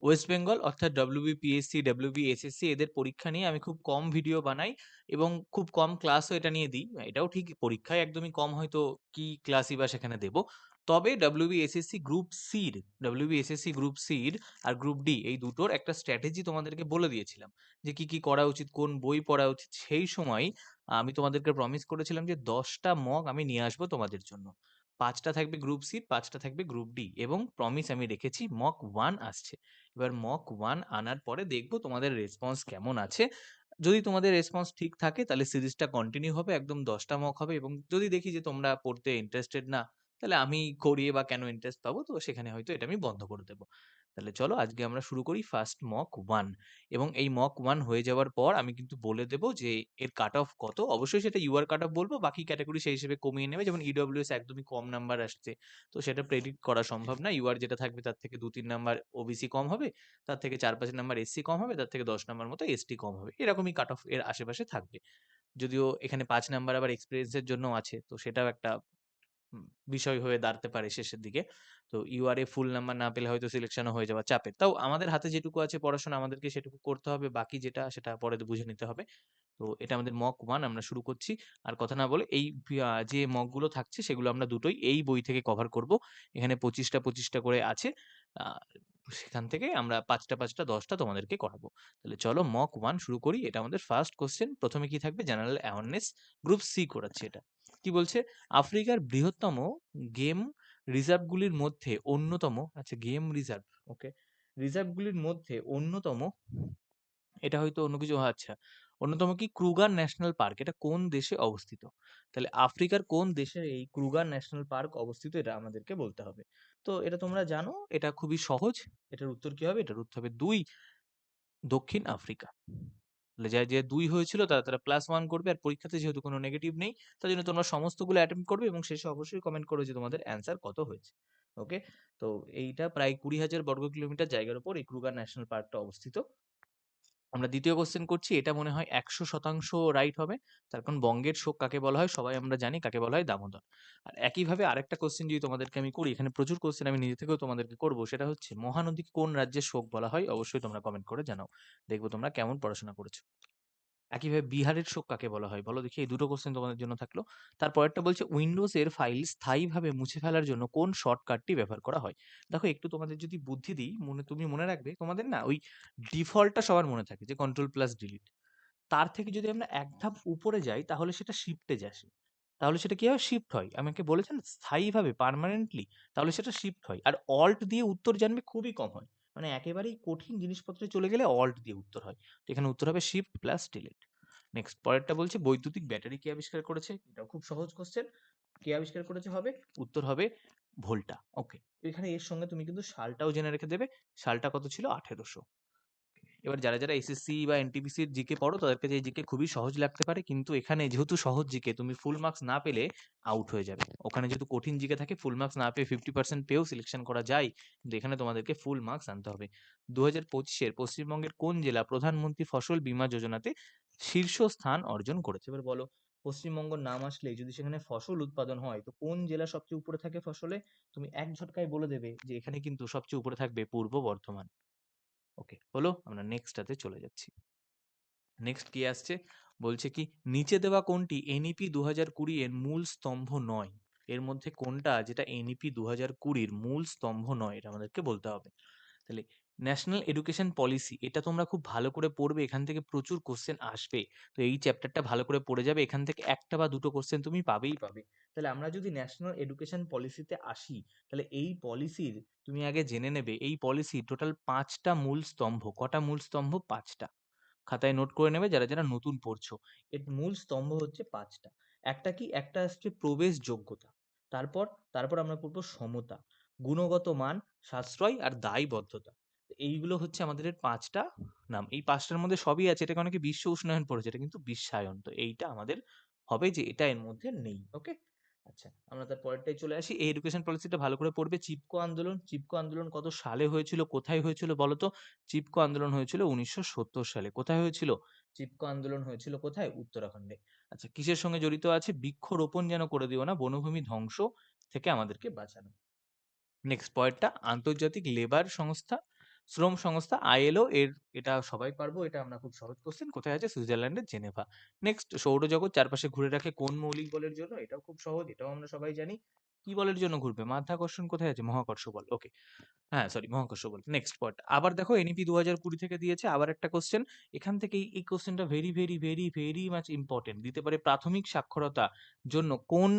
West Bengal অর্থাৎ WBPSC, WBSSC এদের পরীক্ষা নিয়ে আমি খুব কম ভিডিও বানাই এবং খুব কম ক্লাসও এটা নিয়ে দিই। এটাও ঠিক, পরীক্ষায় একদমই কম হয়তো কি ক্লাসই বা সেখানে দেব। তবে WBSSC গ্রুপ সির আর গ্রুপ ডি এই দুটোর একটা স্ট্র্যাটেজি তোমাদেরকে বলে দিয়েছিলাম যে কি করা উচিত, কোন বই পড়া উচিত। সেই সময় আমি তোমাদেরকে প্রমিস করেছিলাম যে 10টা মক আমি নিয়ে আসবো তোমাদের জন্য। 5টা থাকবে গ্রুপ সি, 5টা থাকবে গ্রুপ ডি এবং প্রমিস আমি রেখেছি মক 1 আসছে। এবার মক 1 আনার পরে দেখবো তোমাদের রেসপন্স কেমন আছে। যদি তোমাদের রেসপন্স ঠিক থাকে তাহলে সিরিজটা কন্টিনিউ হবে, একদম 10টা মক হবে। এবং যদি দেখি যে তোমরা পড়তে ইন্টারেস্টেড না, তাহলে আমি করিয়ে বা কেন ইন্টারেস্ট পাবো, তো সেখানে হয়তো এটা আমি বন্ধ করে দেবো। তাহলে চলো আজকে আমরা শুরু করি ফার্স্ট মক 1। এবং এই মক 1 হয়ে যাওয়ার পর আমি কিন্তু বলে দেবো যে এর কাট অফ কত। অবশ্যই সেটা ইউআর কাট অফ বলবো, বাকি ক্যাটাগরি সেই হিসেবে কমিয়ে নেবে। যেমন ইডব্লিউএস একদমই কম নাম্বার আসছে, তো সেটা প্রেডিক্ট করা সম্ভব না। ইউআর যেটা থাকবে তার থেকে 2-3 নাম্বার ওবিসি কম হবে, তার থেকে 4-5 নাম্বার এসসি কম হবে, তার থেকে 10 নাম্বার মতো এসটি কম হবে। এরকমই কাট অফ এর আশেপাশে থাকবে। যদিও এখানে 5 নাম্বার আবার এক্সপেরিয়েন্সের জন্য আছে, তো সেটাও একটা বিষয় হয়ে দাঁড়াতে পারে শেষের দিকে। তো ইউআরএ ফুল নাম্বার না পেলে হয়তো সিলেকশনও হয়ে যাওয়া চাপের। তাও আমাদের হাতে যেটুকু আছে পড়াশোনা, আমাদেরকে সেটুকু করতে হবে। বাকি যেটা সেটা পরে বুঝে নিতে হবে। তো এটা আমাদের মক 1, আমরা শুরু করছি। আর কথা না বলে এই যে মকগুলো থাকছে সেগুলো আমরা দুটোই এই বই থেকে কভার করব। এখানে 25টা করে আছে। আ সেখান থেকে আমরা 5টা 10টা তোমাদেরকে করাবো। তাহলে চলো মক 1 শুরু করি। এটা আমাদের ফার্স্ট কোয়েশ্চেন। প্রথমে কি থাকবে? জেনারেল অ্যাওয়ারনেস, গ্রুপ সি করাচ্ছে এটা। কি বলছে? আফ্রিকার বৃহত্তম গেম রিজার্ভগুলির মধ্যে অন্যতম, আচ্ছা গেম রিজার্ভ, ওকে, রিজার্ভগুলির মধ্যে অন্যতম, এটা হয়তো অন্য কিছু, আচ্ছা অন্যতম কি ক্রুগার ন্যাশনাল পার্ক, এটা কোন দেশে অবস্থিত? তাহলে আফ্রিকার কোন দেশে এই ক্রুগার ন্যাশনাল পার্ক অবস্থিত, এটা আমাদেরকে বলতে হবে। তো এটা তোমরা জানো, এটা খুবই সহজ। এটার উত্তর কি হবে? এটার উত্তর হবে 2, দক্ষিণ আফ্রিকা। তাহলে যা যে 2 হয়েছিল তারা +1 করবে। আর পরীক্ষাতে যেহেতু কোনো নেগেটিভ নেই, তার জন্য তোমরা সমস্তগুলো অ্যাটেম্প্ট করবে এবং শেষে অবশ্যই কমেন্ট করবে যে তোমাদের অ্যান্সার কত হয়েছে। ওকে, তো এইটা প্রায় 20,000 বর্গ কিলোমিটার জায়গার উপর এই ক্রুগার ন্যাশনাল পার্কটা অবস্থিত। আমরা দ্বিতীয় কোশ্চেন করছি, এটা মনে হয় 100% রাইট হবে। তার কারণ বঙ্গের শোক কাকে বলা হয় সবাই আমরা জানি, কাকে বলা হয়? দামোদর। আর একইভাবে আরেকটা কোশ্চেন যদি তোমাদেরকে আমি করি, এখানে প্রচুর কোশ্চেন আমি নিজে থেকেও তোমাদেরকে করব, সেটা হচ্ছে মহানদীকে কোন রাজ্যের শোক বলা হয়? অবশ্যই তোমরা কমেন্ট করে জানাও। দেখবো তোমরা কেমন পড়াশোনা করেছো। একইভাবে বিহারের শোক কাকে বলা হয় বলো দেখি? এই দুটো কোশ্চেন তোমাদের জন্য থাকলো। তারপরেরটা বলছে উইন্ডোজ এর ফাইল স্থায়ীভাবে মুছে ফেলার জন্য কোন শর্টকাটটি ব্যবহার করা হয়? দেখো একটু তোমাদের যদি বুদ্ধি দিই, তুমি মনে রাখবে, তোমাদের না ওই ডিফল্টটা সবার মনে থাকে যে কন্ট্রোল প্লাস ডিলিট। তার থেকে যদি আমরা এক ধাপ উপরে যাই তাহলে সেটা শিফটে আসে। তাহলে সেটা কি হয়? শিফট হয়। আমাকে বলেছেন স্থায়ীভাবে, পার্মানেন্টলি, তাহলে সেটা শিফট হয়। আর অল্ট দিয়ে উত্তর জানবে খুবই কম হয়। মানে একেবারেই কঠিন জিনিসপত্রে চলে গেলে অল্ট দিয়ে উত্তর হয়। তো এখানে উত্তর হবে শিফট প্লাস ডিলিট। নেক্সট পরেরটা বলছে বৈদ্যুতিক ব্যাটারি কে আবিষ্কার করেছে? এটাও খুব সহজ কোশ্চেন। কে আবিষ্কার করেছে হবে? উত্তর হবে ভোল্টা। ওকে, এখানে এর সঙ্গে তুমি কিন্তু সালটাও জেনে রেখে দেবে। সালটা কত ছিল? 1800। এবার যারা এসএসসি বা এনটিপিসির জিকে পড়ো তাদের কাছে এই জিকে খুবই সহজ লাগতে পারে, কিন্তু এখানে যেহেতু সহজ জিকে, তুমি ফুল মার্কস না পেলে আউট হয়ে যাবে। ওখানে যেহেতু কঠিন জিকে থাকে, ফুল মার্কস না পেয়ে 50% পেয়েও সিলেকশন করা যায়, কিন্তু এখানে তোমাদেরকে ফুল মার্কস আনতে হবে। 2025-এর পশ্চিমবঙ্গের কোন জেলা প্রধানমন্ত্রী ফসল বীমা যোজনাতে শীর্ষ স্থান অর্জন করেছে? এবার বলো, পশ্চিমবঙ্গের নাম আসলেই যদি সেখানে ফসল উৎপাদন হয়, তো কোন জেলা সবচেয়ে উপরে থাকে ফসলে? তুমি এক ঝটকায় বলে দেবে যে এখানে কিন্তু সবচেয়ে উপরে থাকবে পূর্ব বর্ধমান। ওকে, হলো, আমরা নেক্সটটাতে চলে যাচ্ছি। নেক্সট কি আসছে? বলছে কি নিচে দেওয়া কোনটি এনইপি 2020 এর মূল স্তম্ভ নয়? এর মধ্যে কোনটা যেটা এনইপি 2020-র মূল স্তম্ভ নয়, এটা আমাদেরকে বলতে হবে। তাহলে ন্যাশনাল এডুকেশন পলিসি, এটা তোমরা খুব ভালো করে পড়বে, এখান থেকে প্রচুর কোশ্চেন আসবে। তো এই চ্যাপ্টারটা ভালো করে পড়ে যাবে, এখান থেকে একটা বা দুটো কোশ্চেন তুমি পাবেই পাবে। তাহলে আমরা যদি ন্যাশনাল এডুকেশন পলিসিতে আসি, তাহলে এই পলিসির তুমি আগে জেনে নেবে এই পলিসি টোটাল 5টা মূল স্তম্ভ। কটা মূল স্তম্ভ? 5টা। খাতায় নোট করে নেবে যারা নতুন পড়ছো। এর মূল স্তম্ভ হচ্ছে 5টা। একটা কি? একটা আসছে প্রবেশ যোগ্যতা। তারপর তারপর আমরা পড়বো সমতা, গুণগত মান, সাশ্রয় আর দায়বদ্ধতা। এইগুলো হচ্ছে আমাদের 5টা নাম। এই 5টার মধ্যে সবই আছে। এটাকে অনেকে বিশ্ব উষ্ণায়ন পড়েছে, এটা কিন্তু বিশ্বায়ন। তো এইটা আমাদের হবে যে এটা এর মধ্যে নেই। ওকে, আচ্ছা আমরা তার পরেরটাই চলে আসি। এই এডুকেশন পলিসিটা ভালো করে পড়বে। চিপকো আন্দোলন, চিপকো আন্দোলন কত সালে হয়েছিল, কোথায় হয়েছিল বলো তো? চিপকো আন্দোলন হয়েছিল 1970 সালে। কোথায় হয়েছিল? চিপকো আন্দোলন হয়েছিল কোথায়? উত্তরাখণ্ডে। আচ্ছা কিসের সঙ্গে জড়িত আছে? বৃক্ষরোপণ যেন করে দিও না, বনভূমি ধ্বংস থেকে আমাদেরকে বাঁচানো। নেক্সট পয়েন্টটা, আন্তর্জাতিক লেবার সংস্থা শ্রম সংস্থা আইএলও এর, এটা সবাই পারবো, এটা আমরা খুব সহজ কোশ্চেন। কোথায় আছে? সুইজারল্যান্ডের জেনেভা। নেক্সট, সৌরজগৎ চারপাশে ঘুরে রাখে কোন মৌলিক বলের জন্য? এটাও খুব সহজ, এটাও আমরা সবাই জানি। কি বলের জন্য ঘুরবে? মাধ্যাকর্ষণ কোথায় আছে? মহাকর্ষ বল। ওকে, হ্যাঁ সরি, মহাকর্ষ বল। নেক্সট পয়েন্ট, আবার দেখো এনইপি 2020 থেকে দিয়েছে আবার একটা কোশ্চেন। এখান থেকে এই কোশ্চেনটা very very very very much important. দিতে পারে প্রাথমিক সাক্ষরতা জন্য কোন,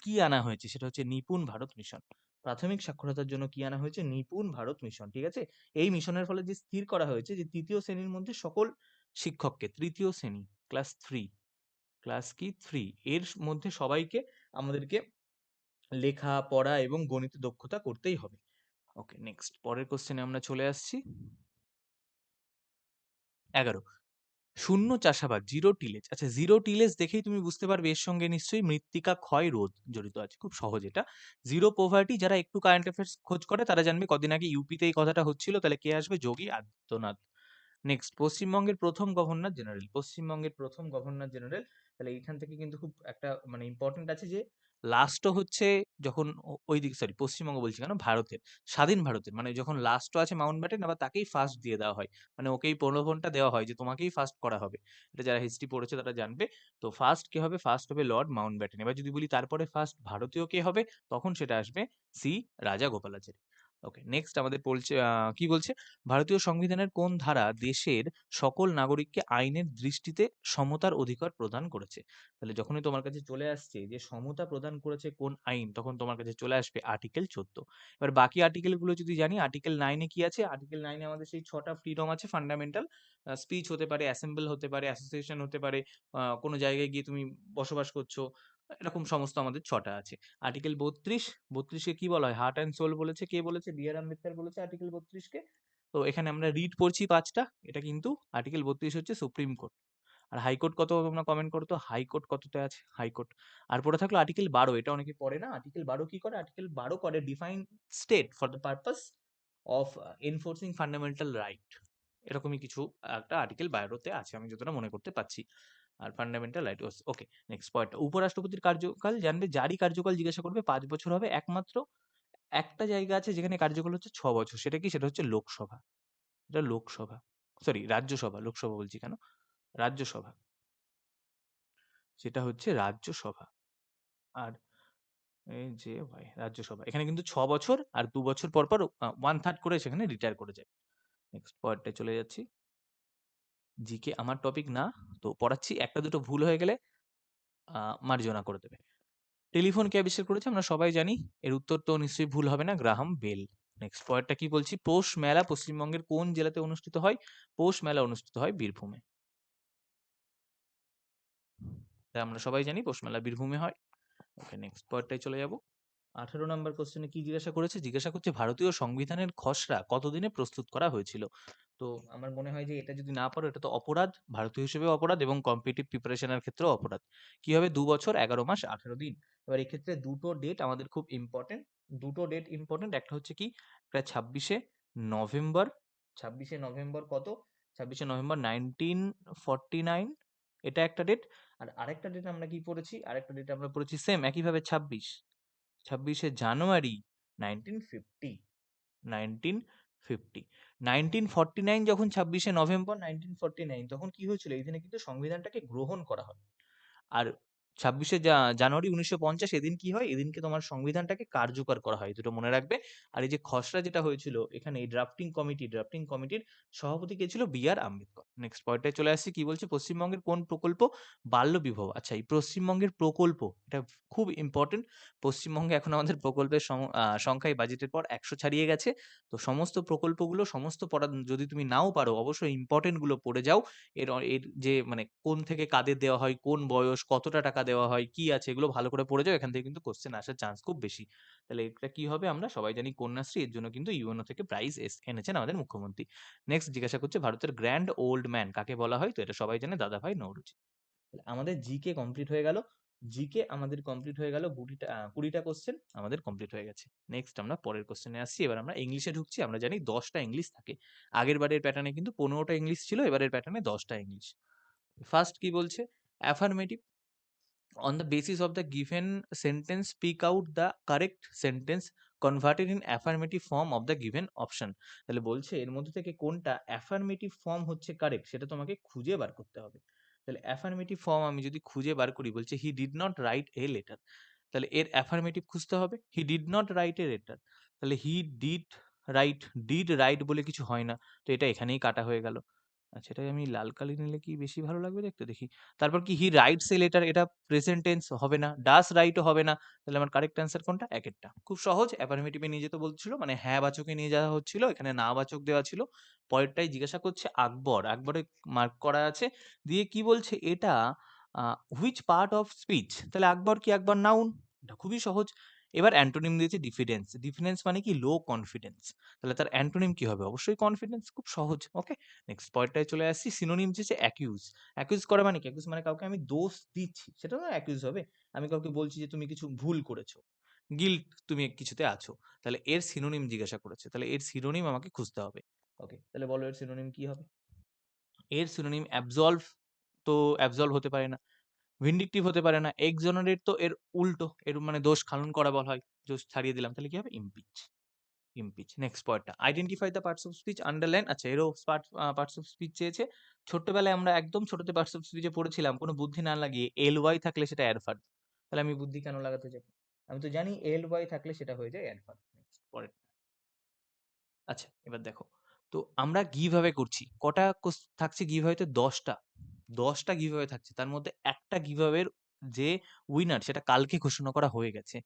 কি আনা হয়েছে? সেটা হচ্ছে নিপুণ ভারত মিশন। প্রাথমিক সাক্ষরতার জন্য কি আনা হয়েছে? নিপুণ ভারত মিশন, ঠিক আছে। এই মিশনের ফলে যে স্থির করা হয়েছে যে তৃতীয় শ্রেণীর মধ্যে সকল শিক্ষককে, তৃতীয় শ্রেণী ক্লাস 3, ক্লাস কি 3 এর মধ্যে সবাইকে আমাদেরকে লেখা পড়া এবং গণিতে দক্ষতা করতেই হবে। ওকে, নেক্সট পরের কোশ্চেনে আমরা চলে আসছি। 11, শূন্য চাষাবাদ, জিরো টিলেজ। আচ্ছা, জিরো টিলেজ দেখেই তুমি বুঝতে পারবে এর সঙ্গে নিশ্চয়ই মৃত্তিকা ক্ষয় রোধ জড়িত আছে। খুব সহজ এটা। জিরো পোভার্টি, যারা একটু কারেন্ট অ্যাফেয়ার্স খোঁজ করে তারা জানবে, কদিন আগে ইউপিতে এই কথাটা হচ্ছিল। তাহলে কে আসবে? যোগী আদিত্যনাথ। নেক্সট, পশ্চিমবঙ্গের প্রথম গভর্নর জেনারেল, পশ্চিমবঙ্গের প্রথম গভর্নর জেনারেল। তাহলে এইখান থেকে কিন্তু খুব একটা মানে ইম্পর্টেন্ট আছে যে লাস্টও হচ্ছে যখন ওই দিক, সরি পশ্চিমবঙ্গ বলছি কেন, ভারতের, স্বাধীন ভারতের, মানে যখন লাস্টও আছে মাউন্ট ব্যাটেন, আবার তাকেই ফার্স্ট দিয়ে দেওয়া হয়, মানে ওকেই প্রলোভনটা দেওয়া হয় যে তোমাকেই ফার্স্ট করা হবে। এটা যারা হিস্ট্রি পড়েছে তারা জানবে। তো ফার্স্ট কে হবে? ফার্স্ট হবে লর্ড মাউন্ট ব্যাটেন। এবার যদি বলি তারপরে ফার্স্ট ভারতীয় কে হবে, তখন সেটা আসবে সি রাজা গোপালাচারী। ওকে, নেক্সট আমাদের বলছে কি বলছে, ভারতীয় সংবিধানের কোন ধারা দেশের সকল নাগরিককে আইনের দৃষ্টিতে সমতার অধিকার প্রদান করেছে? তাহলে যখনই তোমার কাছে চলে আসছে যে সমতা প্রদান করেছে কোন আইন, তখন তোমার কাছে চলে আসবে আর্টিকেল 14। এবার বাকি আর্টিকেল গুলো যদি জানি, আর্টিকেল 9-এ কি আছে? আর্টিকেল 9-এ আমাদের সেই 6টা ফ্রিডম আছে ফান্ডামেন্টাল। স্পিচ হতে পারে, অ্যাসেম্বল হতে পারে, অ্যাসোসিয়েশন হতে পারে, কোনো জায়গায় গিয়ে তুমি বসবাস করছো, এরকম সমস্ত আমাদের 6টা আছে। আর্টিকেল 32, 32-কে কি বলা হয়? হার্ট অ্যান্ড সোল বলেছে। কে বলেছে? বি আর আম্বেদকর বলেছে আর্টিকেল 32-কে। তো এখানে আমরা রিড পড়ছি 5টা। এটা কিন্তু আর্টিকেল 32 হচ্ছে সুপ্রিম কোর্ট। আর হাইকোর্ট কত? তোমরা কমেন্ট করো তো, হাইকোর্ট কততে আছে হাইকোর্ট। আর পড়ে থাকলো আর্টিকেল 12, এটা অনেকে পড়ে না। আর্টিকেল 12 কি করে? আর্টিকেল 12 করে define state for the purpose of enforcing fundamental right. এরকমই কিছু একটা আর্টিকেল 12-তে আছে, আমি যতটা মনে করতে পারছি। আর ফান্ডামেন্টাল রাইট। ওকে, নেক্সট পয়েন্ট, উপরাষ্ট্রপতির কার্যকাল জানবে। জারি কার্যকাল জিজ্ঞাসা করবে, 5 বছর হবে। একমাত্র একটা জায়গা আছে যেখানে কার্যকাল হচ্ছে 6 বছর। সেটা কি? সেটা হচ্ছে লোকসভা। এটা লোকসভা, সরি রাজ্যসভা, লোকসভা বলছি কেন, রাজ্যসভা। সেটা হচ্ছে রাজ্যসভা। আর এই যে ভাই রাজ্যসভা, এখানে কিন্তু 6 বছর আর 2 বছর পর পর 1/3 করে সেখানে রিটায়ার করে যায়। নেক্সট পয়েন্টে চলে যাচ্ছি। জিকে আমার টপিক না, তো পড়াচ্ছি, একটা দুটো ভুল হয়ে গেলে মার্জনা করে দেবে। টেলিফোন কে আবিষ্কার করেছে? আমরা সবাই জানি, এর উত্তর তো নিশ্চয়ই ভুল হবে না, গ্রাহাম বেল। নেক্সট পয়েন্টটা কি বলছি, পৌষ মেলা পশ্চিমবঙ্গের কোন জেলাতে অনুষ্ঠিত হয়? পৌষ মেলা অনুষ্ঠিত হয় বীরভূমে। তাই আমরা সবাই জানি পৌষ মেলা বীরভূমে হয়। ওকে, নেক্সট পয়েন্টটাই চলে যাব। 18 নম্বর কোশ্চেনে কি জিজ্ঞাসা করেছে? জিজ্ঞাসা করছে ভারতীয় সংবিধানের খসড়া কতদিনে প্রস্তুত করা হয়েছিল? তো আমার মনে হয় যে এটা যদি না পারো এটা তো অপরাধ, ভারতীয় হিসেবে অপরাধ এবং কম্পিটিটিভ প্রিপারেশনের ক্ষেত্রেও অপরাধ। কি হবে? 2 বছর 11 মাস 18 দিন। এবার এক্ষেত্রে দুটো ডেট আমাদের খুব ইম্পর্টেন্ট, দুটো ডেট ইম্পর্টেন্ট। একটা হচ্ছে কি, একটা 26শে নভেম্বর। 26শে নভেম্বর কত? 26শে নভেম্বর 1949, এটা একটা ডেট। আর আরেকটা ডেট আমরা কি পড়েছি? আরেকটা ডেট আমরা পড়েছি সেম একইভাবে 26শে জানুয়ারি 1950, 1950। 1949 যখন 26শে নভেম্বর 1949 তখন কি হয়েছিল? এই দিনে কিন্তু সংবিধানটাকে গ্রহণ করা হয়। আর 26শে জানুয়ারি 1950 এদিন কি হয়? এদিনকে তোমার সংবিধানটাকে কার্যকর করা হয়, দুটো মনে রাখবে। আর এই যে খসড়া যেটা হয়েছিল এখানে, এই ড্রাফটিং কমিটির সভাপতি কে ছিল? বি আর আম্বেদকর। নেক্সট পয়েন্টে চলে আসছি, কি বলছে, পশ্চিমবঙ্গের কোন প্রকল্প বাল্য বিবাহ? আচ্ছা, এই পশ্চিমবঙ্গের প্রকল্প, এটা খুব ইম্পর্টেন্ট। পশ্চিমবঙ্গে এখন আমাদের প্রকল্পের সংখ্যায় বাজেটের পর 100 ছাড়িয়ে গেছে। তো সমস্ত প্রকল্পগুলো, সমস্ত পড়া যদি তুমি নাও পারো, অবশ্যই ইম্পর্টেন্ট গুলো পড়ে যাও। এর যে মানে কোন থেকে কাদের দেওয়া হয়, কোন বয়স, কতটা টাকা দেওয়া হয়, কি আছে, এগুলো ভালো করে পড়ে যাও। এখান থেকে কিন্তু কোশ্চেন আসার চান্স খুব বেশি। তাহলে এটা কি হবে? আমরা সবাই জানি কন্যাশ্রী, এর জন্য কিন্তু ইউএনও থেকে প্রাইজ এনেছেন আমাদের মুখ্যমন্ত্রী। নেক্সট জিজ্ঞাসা করছে ভারতের গ্র্যান্ড ওল্ড ম্যান কাকে বলা হয়? তো এটা সবাই জানে, দাদাভাই নওরোজি। তাহলে আমাদের জিকে কমপ্লিট হয়ে গেল। জিকে আমাদের কমপ্লিট হয়ে গেল, 20টা কোশ্চেন আমাদের কমপ্লিট হয়ে গেছে। নেক্সট আমরা পরের কোশ্চেনে আসছি। এবার আমরা ইংলিশে ঢুকছি। আমরা জানি 10টা ইংলিশ থাকে। আগের বারের প্যাটার্নে কিন্তু 15টা ইংলিশ ছিল, এবারের প্যাটার্নে 10টা ইংলিশ। ফার্স্ট কি বলছে? Affirmative, on the basis of the given sentence speak out the correct sentence converted in affirmative form of the given option. তাহলে বলছে এর মধ্যে থেকে কোনটা অ্যাফার্মেটিভ ফর্ম হচ্ছে কারেক্ট সেটা তোমাকে খুঁজে বার করতে হবে। তাহলে অ্যাফার্মেটিভ ফর্ম আমি যদি খুঁজে বার করি, বলছে he did not write a letter, তাহলে এর অ্যাফার্মেটিভ খুঁজতে হবে। He did not write a letter, তাহলে he did write, did write বলে কিছু হয় না, তো এটা এখানেই কাটা হয়ে গেল। আচ্ছা, এটা আমি লাল কালি নিলে কি বেশি ভালো লাগবে দেখতে, দেখি। তারপর কি হি রাইটস এ লেটার, এটা প্রেজেন্ট টেন্স হবে না, ডাস রাইটও হবে না, তাহলে আমার কারেক্ট অ্যান্সার কোনটা? একেরটা। খুব সহজ, অ্যাফার্মেটিভে নিয়ে যেতে বলছিল, মানে হ্যাঁ বাচকে নিয়ে যাওয়া হচ্ছিল, এখানে না বাচক দেওয়া ছিল। পরেরটাই জিজ্ঞাসা করছে আকবর, আকবরে মার্ক করা আছে, দিয়ে কি বলছে এটা হুইচ পার্ট অফ স্পিচ, তাহলে আকবর কি? আকবর নাউন, এটা খুবই সহজ। এবার অ্যান্টোনিম দিয়েছে ডিফিডেন্স, ডিফিডেন্স মানে কি? লো কনফিডেন্স, তাহলে তার অ্যান্টোনিম কি হবে? অবশ্যই কনফিডেন্স, খুব সহজ। ওকে, নেক্সট পয়েন্টটায় চলে আসছি। সিনোনিম হচ্ছে অ্যাকিউজ। অ্যাকিউজ করা মানে কি? অ্যাকিউজ মানে কাউকে আমি দোষ দিচ্ছি, সেটা না অ্যাকিউজ হবে। আমি কাউকে বলছি যে তুমি কিছু ভুল করেছো, গিল্ট, তুমি কিছুতে আছো, তাহলে এর সিনোনিম জিজ্ঞাসা করেছে, তাহলে এর সিনোনিম আমাকে খুঁজতে হবে। ওকে, তাহলে বলো এর সিনোনিম কি হবে? এর সিনোনিম অ্যাবসলভ, তো অ্যাবসলভ হতে পারে না। ভিন্ডিকটিভ হতে পারে না। এক্সোনারেট তো এর উল্টো, এর মানে দোষ খালন করা বলা হয়, দোষ ছাড়িয়ে দিলাম, তাহলে কি হবে? Impeach, impeach. নেক্সট পয়েন্টটা, identify the parts of speech, underline. আচ্ছা, এরও পার্টস অফ স্পিচ চেয়েছে। ছোট্টবেলায় আমরা একদম ছোটতে পার্টস অফ স্পিচে পড়েছিলাম, কোনো বুদ্ধি না লাগিয়ে এল ওয়াই থাকলে সেটা অ্যাডভার্ব, তাহলে আমি বুদ্ধি কেন লাগাতে যাব? আমি তো জানি এল ওয়াই থাকলে সেটা হয়ে যায় অ্যাডভার্ব। পরের, আচ্ছা এবার দেখো, তো আমরা কিভাবে করছি, কটা থাকছে গিভঅ্যাওয়েতে? 10টা, 10টা গিভঅ্যাওয়ে থাকছে, তার মধ্যে একটা গিভঅ্যাওয়ের যে উইনার সেটা কালকে ঘোষণা করা হয়ে গেছে।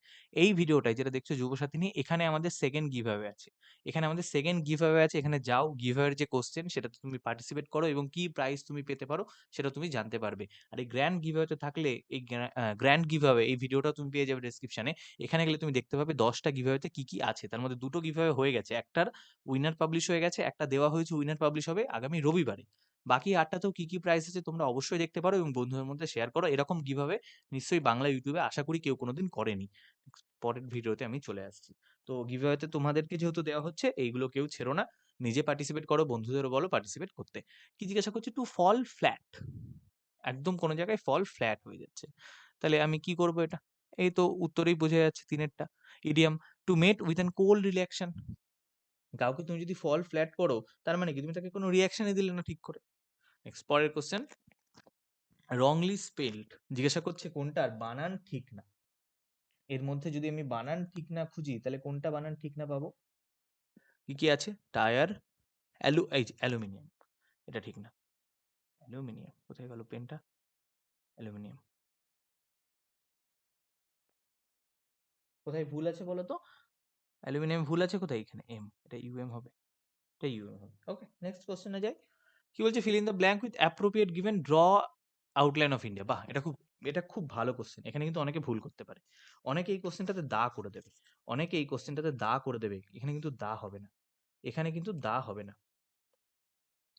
এই ভিডিওটাই যেটা দেখছো যুবসাথী নিয়ে, এখানে আমাদের সেকেন্ড গিভঅ্যাওয়ে আছে, এখানে আমাদের সেকেন্ড গিভঅ্যাওয়ে আছে, এখানে যাও, গিভঅ্যাওয়ের যে কোশ্চেন সেটাতে তুমি পার্টিসিপেট করো এবং কি প্রাইজ তুমি পেতে পারো সেটা তুমি জানতে পারবে। আর এই গ্র্যান্ড গিভঅ্যাওয়েতে থাকলে, এই গ্র্যান্ড গিভঅ্যাওয়ে এই ভিডিওটা তুমি পেয়ে যাবে ডেসক্রিপশনে, এখানে গেলে তুমি দেখতে পাবে 10টা গিভঅ্যাওয়েতে কি কি আছে। তার মধ্যে দুটো গিভঅ্যাওয়ে হয়ে গেছে, একটার উইনার পাবলিশ হয়ে গেছে, একটা দেওয়া হয়েছে, উইনার পাবলিশ হবে আগামী রবিবারে। বাকি 8টাতেও কি কি প্রাইস আছে তোমরা অবশ্যই দেখতে পারো এবং বন্ধুদের মধ্যে শেয়ার করো। এরকম কিভাবে নিশ্চয়ই বাংলা ইউটিউবে আশা করি কেউ কোনোদিন করেনি। পরের ভিডিওতে আমি চলে আসছি। তো গিভঅ্যাওয়েতে তোমাদেরকে যেহেতু দেওয়া হচ্ছে, এইগুলো কেউ ছেড়ো না, নিজে পার্টিসিপেট করো, বন্ধুদেরও বলো পার্টিসিপেট করতে। কি জিজ্ঞাসা করছে? টু ফল ফ্ল্যাট, একদম কোনো জায়গায় ফল ফ্ল্যাট হয়ে যাচ্ছে, তাহলে আমি কি করব এটা? এই তো উত্তরেই বোঝা যাচ্ছে তিনেরটা। Idiom, to met with an cold reaction, কাউকে তুমি যদি ফল ফ্ল্যাট করো, তার মানে কি? তুমি তাকে কোনো রিয়াকশনই দিলে না ঠিক করে। নেক্সট, পরের কোশ্চেন, রংলি স্পেলড, জিজ্ঞাসা করছে কোনটার বানান ঠিক না। এর মধ্যে যদি আমি বানান ঠিক না খুঁজি, তাহলে কোনটা বানান ঠিক না পাবো? কি কি আছে? টায়ার, এই অ্যালুমিনিয়াম, এটা ঠিক না। অ্যালুমিনিয়াম কোথায় গেল পেনটা? অ্যালুমিনিয়াম কোথায় ভুল আছে বলো তো? অ্যালুমিনিয়াম ভুল আছে কোথায়? এখানে এম, এটা ইউএম হবে, এটা ইউএম হবে। ওকে, নেক্সট কোশ্চেনে যাই। কি বলছে? Fill in the blank with appropriate given, draw outline of India. বাহ, এটা খুব ভালো কোশ্চেন। এখানে কিন্তু অনেকে ভুল করতে পারে, অনেকে এই কোশ্চেনটাতে দা করে দেবে, অনেকে এই কোশ্চেনটাতে দা করে দেবে। এখানে কিন্তু দা হবে না, এখানে কিন্তু দা হবে না,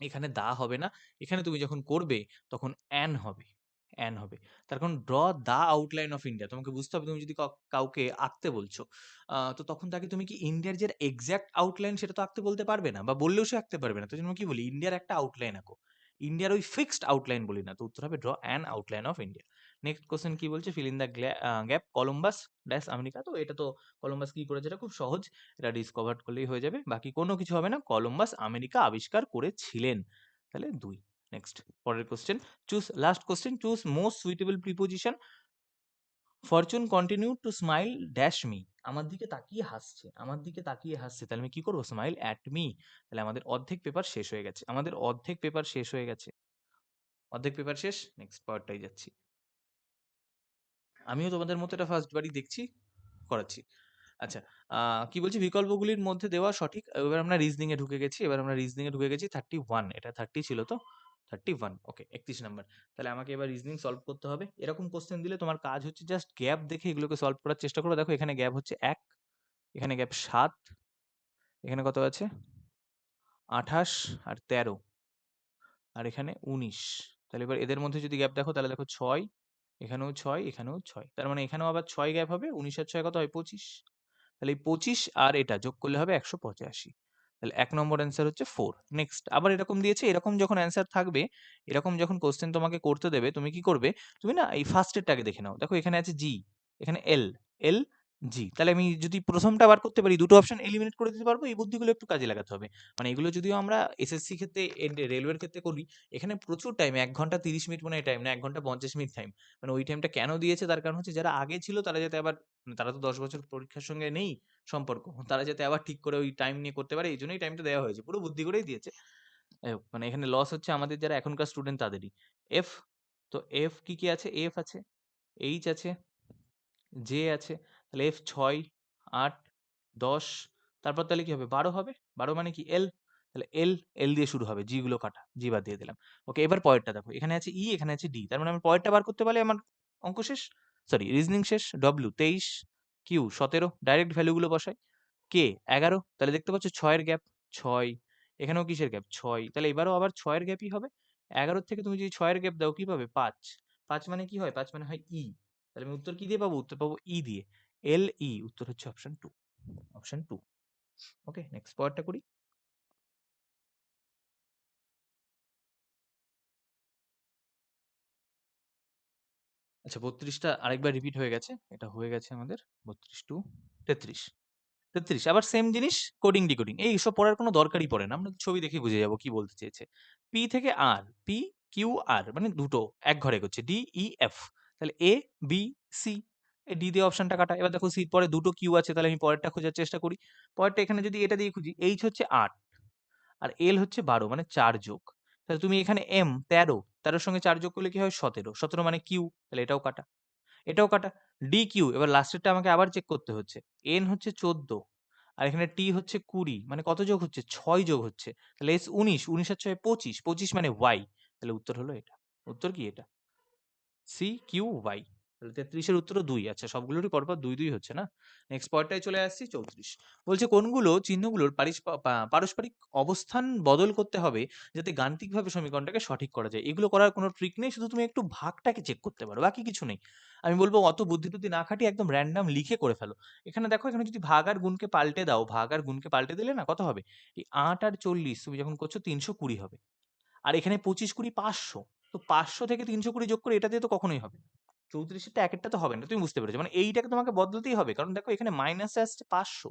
এখানে দা হবে না। এখানে তুমি যখন করবে তখন অ্যান হবে, অ্যান হবে। তার কারণ draw the outline of India, তোমাকে বুঝতে হবে, তুমি যদি কাউকে আঁকতে বলছো, তো তখন তাকে তুমি কি ইন্ডিয়ার যে এক্সাক্ট আউটলাইন সেটা তো আঁকতে বলতে পারবে না, বা বললেও সে আঁকতে পারবে না। তো জন্য কি বলি? ইন্ডিয়ার একটা আউটলাইন আঁকো, ইন্ডিয়ার ওই ফিক্সড আউটলাইন বলি না। তো উত্তর হবে draw an outline of India. Next question কি বলছে? Fill in the gap, Columbus dash America. তো এটা তো কলম্বাস কি করেছে, এটা খুব সহজ, এটা ডিসকভার করলেই হয়ে যাবে, বাকি কোনো কিছু হবে না। কলম্বাস আমেরিকা আবিষ্কার করেছিলেন, তাহলে 2। নেক্সট, পরের question, last question, choose most suitable preposition. Fortune continue to smile dash me, আমার দিকে তাকিয়ে হাসছে, আমার দিকে তাকিয়ে হাসছে, তাহলে আমি কি করবো? Smile at me. তাহলে আমাদের অর্ধেক পেপার শেষ হয়ে গেছে, আমাদের অর্ধেক পেপার শেষ হয়ে গেছে, অর্ধেক পেপার শেষ। নেক্সট পার্টটাই যাচ্ছি। আমিও তোমাদের মতো এটা ফার্স্ট বারই দেখছি, করাচ্ছি। আচ্ছা, কি বলছি? বিকল্পগুলির মধ্যে দেওয়া সঠিক। এবার আমরা রিজনিং এ ঢুকে গেছি, এবার আমরা রিজনিং এ ঢুকে গেছি। 31, এটা 30 ছিল তো, 31, ওকে, 31 নাম্বার। তাহলে আমাকে এবার রিজনিং সলভ করতে হবে। এরকম কোশ্চেন দিলে তোমার কাজ হচ্ছে জাস্ট গ্যাপ দেখে এগুলোকে সলভ করার চেষ্টা করো। দেখো এখানে গ্যাপ হচ্ছে 1, এখানে গ্যাপ 7, এখানে কত আছে? 28 আর 13, আর এখানে 19। তাহলে এবার এদের মধ্যে যদি গ্যাপ দেখো, তাহলে দেখো 6, এখানেও 6, এখানেও 6, তার মানে এখানেও আবার 6 গ্যাপ হবে। 19 আর 6 কত হয়? 25। তাহলে এই 25 আর এটা যোগ করলে হবে 185। তাহলে 1 নম্বর অ্যান্সার হচ্ছে 4। নেক্সট, আবার এরকম দিয়েছে, এরকম যখন অ্যান্সার থাকবে, এরকম যখন কোশ্চেন তোমাকে করতে দেবে, তুমি কি করবে? তুমি না এই ফার্স্টেরটাকে দেখে নাও। দেখো এখানে আছে জি, এখানে এল, এল জি, তাহলে আমি যদি প্রথমটা বার করতে পারি, দুটো অপশন এলিমিনেট করে দিতে পারবো। এই বুদ্ধিগুলো একটু কাজে লাগাতে হবে। মানে এগুলো যদিও আমরা এসএসসি ক্ষেত্রে রেলওয়ের ক্ষেত্রে করি, এখানে প্রচুর টাইম ১ ঘন্টা ৩০ মিনিট মনে হয় টাইম না ১ ঘন্টা ৫০ মিনিট টাইম। মানে ওই টাইমটা কেন দিয়েছে তার কারণ হচ্ছে যারা আগে ছিল তারা যাতে আবার মানে তারা তো ১০ বছর পরীক্ষার সঙ্গে নেই সম্পর্ক। তারা যাতে আবার ঠিক করে ওই টাইম নিয়ে করতে পারে এইজন্যই টাইমটা দেওয়া হয়েছে। পুরো বুদ্ধি করেই দিয়েছে। যাই হোক মানে এখানে লস হচ্ছে আমাদের যারা এখনকার স্টুডেন্ট তাদেরই। এফ তো এফ কি আছে? এফ আছে, এইচ আছে, জে আছে। তাহলে এফ ৬, ৮, ১০ তারপর তাহলে কি হবে? ১২ হবে। ১২ মানে কি? এল। তাহলে এল, এল দিয়ে শুরু হবে। জি গুলো কাটা। জি বাদ দিয়ে দিলাম। ওকে এবার পরেরটা দেখো। এখানে আছে ই, এখানে আছে ডি। তার মানে আমি পরেরটা বার করতে পারলে আমার অঙ্ক শেষ। সরি রিজনিং শেষ। ডব্লিউ ২৩, কিউ ১৭ ডাইরেক্ট ভ্যালু গুলো বসাই। কে ১১ তাহলে দেখতে পাচ্ছ ৬ এর গ্যাপ ৬ এখানেও কিসের গ্যাপ ৬ তাহলে এবারও আবার ৬ এর গ্যাপই হবে ১১ থেকে তুমি যদি ৬ এর গ্যাপ দাও কি পাবে ৫ ৫ মানে কি হয় ৫ মানে হয় ই তাহলে আমি উত্তর কি দিয়ে পাবো উত্তর পাবো ই দিয়ে এল ই উত্তর হচ্ছে অপশন 2 অপশন 2 ওকে নেক্সট পরেরটা করি আচ্ছা ৩২টা আরেকবার রিপিট হয়ে গেছে এটা হয়ে গেছে আমাদের ৩২ টু ৩৩ ৩৩ আবার সেম জিনিস কোডিং ডিকোডিং এই সব পড়ার কোনো দরকারই পড়ে না আমরা ছবি দেখে বুঝে যাবো কি বলতে চেয়েছে পি থেকে আর পি কিউ আর মানে দুটো এক ঘরে করছে ডি ই এফ তাহলে এ বি সি ডি দিয়ে অপশনটা কাটা এবার দেখো সির পরে দুটো কিউ আছে তাহলে আমি পরেরটা খোঁজার চেষ্টা করি পরেরটা এখানে যদি এটা দিয়ে খুঁজি এইচ হচ্ছে ৮ আর এল হচ্ছে ১২ মানে ৪ যোগ তাহলে তুমি এখানে এম ১৩ ১৩ সঙ্গে ৪ যোগ করলে কি হয় ১৭ ১৭ মানে কিউ তাহলে এটাও কাটা ডি কিউ এবার লাস্টেরটা আমাকে আবার চেক করতে হচ্ছে এন হচ্ছে ১৪ আর এখানে টি হচ্ছে ২০ মানে কত যোগ হচ্ছে ৬ যোগ হচ্ছে তাহলে এস ১৯ ১৯ আর ৬ ২৫ ২৫ মানে ওয়াই তাহলে উত্তর হলো এটা উত্তর কি এটা সি কিউ ওয়াই তাহলে ৩৩ এর উত্তর ২ আচ্ছা সবগুলোরই পরপর ২ ২ হচ্ছে না নেক্সট পয়েন্টটায় চলে আসছি ৩৪ বলছে কোনগুলো চিহ্নগুলোর পারস্পরিক অবস্থান বদল করতে হবে যাতে গাণিতিকভাবে সমীকরণটাকে সঠিক করা যায় এগুলো করার কোনো ট্রিক নেই শুধু তুমি একটু ভাগটাকে চেক করতে পারো বাকি কিছু নেই আমি বলবো অত বুদ্ধি টুদ্ধি না খাটিয়ে একদম র্যান্ডম লিখে করে ফেলো এখানে দেখো এখানে যদি ভাগ আর গুণকে পাল্টে দাও ভাগ আর গুণকে পাল্টে দিলে না কত হবে এই ৮ আর ৪০ তুমি যখন করছো ৩২০ হবে আর এখানে ২৫ ২০ ৫০০ তো ৫০০ থেকে ৩২০ যোগ করে এটা দিয়ে তো কখনোই হবে না ৩৪ টা একেরটা তো হবে না তুমি বুঝতে পেরেছো মানে এইটাকে তোমাকে বদলাতেই হবে কারণ দেখো এখানে মাইনাসে আসছে ৫০০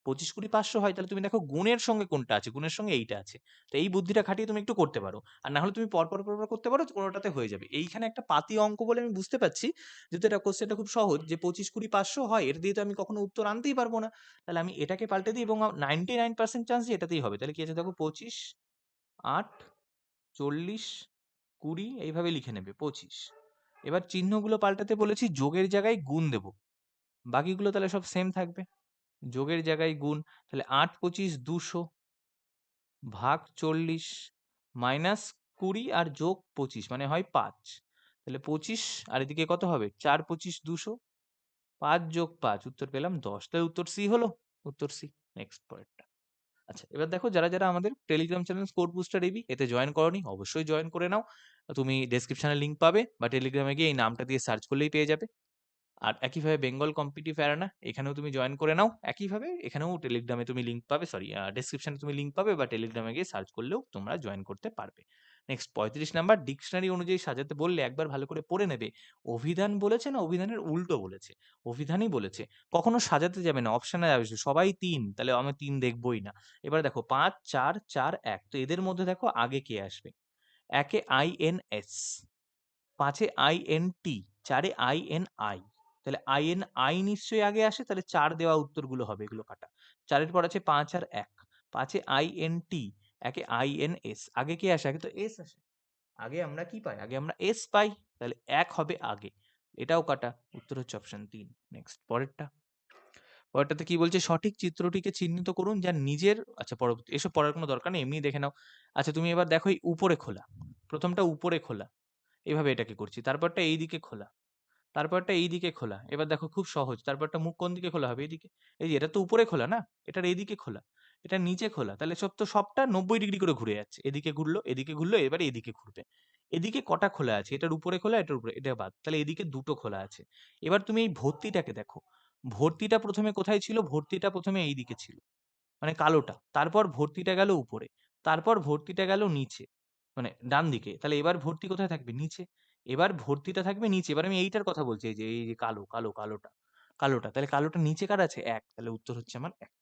২৫ ২০ ৫০০ হয় তাহলে তুমি দেখো গুণের সঙ্গে কোনটা আছে গুণের সঙ্গে এইটা আছে তো এই বুদ্ধিটা খাটিয়ে তুমি একটু করতে পারো আর না হলে তুমি পরপর করতে পারো কোনোটাতে হয়ে যাবে এইখানে একটা পাতি অঙ্ক বলে আমি বুঝতে পারছি যেহেতু এটা কোশ্চেনটা খুব সহজ যে ২৫ ২০ ৫০০ হয় এর দিয়ে তো আমি কখনো উত্তর আনতেই পারবো না তাহলে আমি এটাকে পাল্টে দিই এবং 99% চান্স যে এটাতেই হবে তাহলে কি আছে দেখো ২৫ ৮ ৪০ ২০ এইভাবে লিখে নেবে ২৫ এবার চিহ্নগুলো পাল্টাতে বলেছি যোগের জায়গায় গুণ দেব বাকিগুলো তাহলে সব সেম থাকবে যোগের জায়গায় গুণ তাহলে ৮ ২৫ ২০০ ভাগ ৪০ মাইনাস ২০ আর যোগ ২৫ মানে হয় ৫ তাহলে ২৫ আর এদিকে কত হবে ৪ ২৫ ২০০ ৫ যোগ ৫ উত্তর পেলাম ১০ তাহলে উত্তর সি হলো উত্তর সি নেক্সট পরেরটা আচ্ছা এবার দেখো যারা আমাদের Telegram channel Sport Booster AB এতে জয়েন করনি অবশ্যই জয়েন করে নাও তুমি ডেসক্রিপশনে লিংক পাবে বা টেলিগ্রামে গিয়ে এই নামটা দিয়ে সার্চ করলেই পেয়ে যাবে আর একইভাবে বেঙ্গল কম্পিটিটিভ অ্যারেনা এখানেও তুমি জয়েন করে নাও একইভাবে এখানেও টেলিগ্রামে তুমি লিংক পাবে সরি ডেসক্রিপশনে তুমি লিংক পাবে বা টেলিগ্রামে গিয়ে সার্চ করলেও তোমরা জয়েন করতে পারবে নেক্সট ৩৫ নাম্বার ডিকশনারি অনুযায়ী সাজাতে বললে একবার ভালো করে পড়ে নেবে অভিধান বলেছে না অভিধানের উল্টো বলেছে অভিধানই বলেছে কখনো সাজাতে যাবে না অপশনে যাবে সবাই ৩ তাহলে আমি ৩ দেখবই না এবার দেখো ৫ ৪ ৪ ১ তো এদের মধ্যে দেখো আগে কে আসবে একে আইএনএস ৫ এ আইএনটি ৪ এ আইএনআই তাহলে আইএনআই নিশ্চয়ই আগে আসে তাহলে ৪ দেওয়া উত্তরগুলো হবে এগুলো কাটা ৪ এর পর আছে ৫ আর ১ ৫ এ আইএনটি ১ এ আইএনএস আগে কে আসে আগে তো এস আসে আগে আমরা কি পাই আগে আমরা এস পাই তাহলে ১ হবে আগে এটাও কাটা উত্তর হচ্ছে অপশন ৩ নেক্সট পরেরটাতে কি বলছে সঠিক চিত্রটিকে চিহ্নিত করুন যা নিজের আচ্ছা পরবর্তী এসব পড়ার কোনো দরকার নেই এমনি দেখে নাও আচ্ছা তুমি এবার দেখো এই উপরে খোলা প্রথমটা উপরে খোলা এভাবে এটাকে করছি তারপরটা এইদিকে খোলা তারপরটা এইদিকে খোলা এবার দেখো খুব সহজ তারপরটা মুখ কোন দিকে খোলা হবে এইদিকে এই যে এটা তো উপরে খোলা না এটার এইদিকে খোলা এটা নিচে খোলা তাহলে সবটা ৯০ ডিগ্রি করে ঘুরে যাচ্ছে এদিকে ঘুরলো এবারে এদিকে ঘুরবে এদিকে কটা খোলা আছে এটার উপরে খোলা এটার উপরে এটা বাদ তাহলে এদিকে দুটো খোলা আছে এবার তুমি এই ভর্তিটাকে দেখো ভর্তিটা প্রথমে কোথায় ছিল ভর্তিটা প্রথমে এইদিকে ছিল মানে কালোটা তারপর ভর্তিটা গেল উপরে তারপর ভর্তিটা গেল নিচে মানে ডান দিকে তাহলে এবার ভর্তি কোথায় থাকবে নিচে এবার ভর্তিটা থাকবে নিচে এবার আমি এইটার কথা বলছি এই যে কালোটা কালোটা, তাহলে কালোটা নিচে কার আছে? 1, তাহলে উত্তর হচ্ছে আমার 1।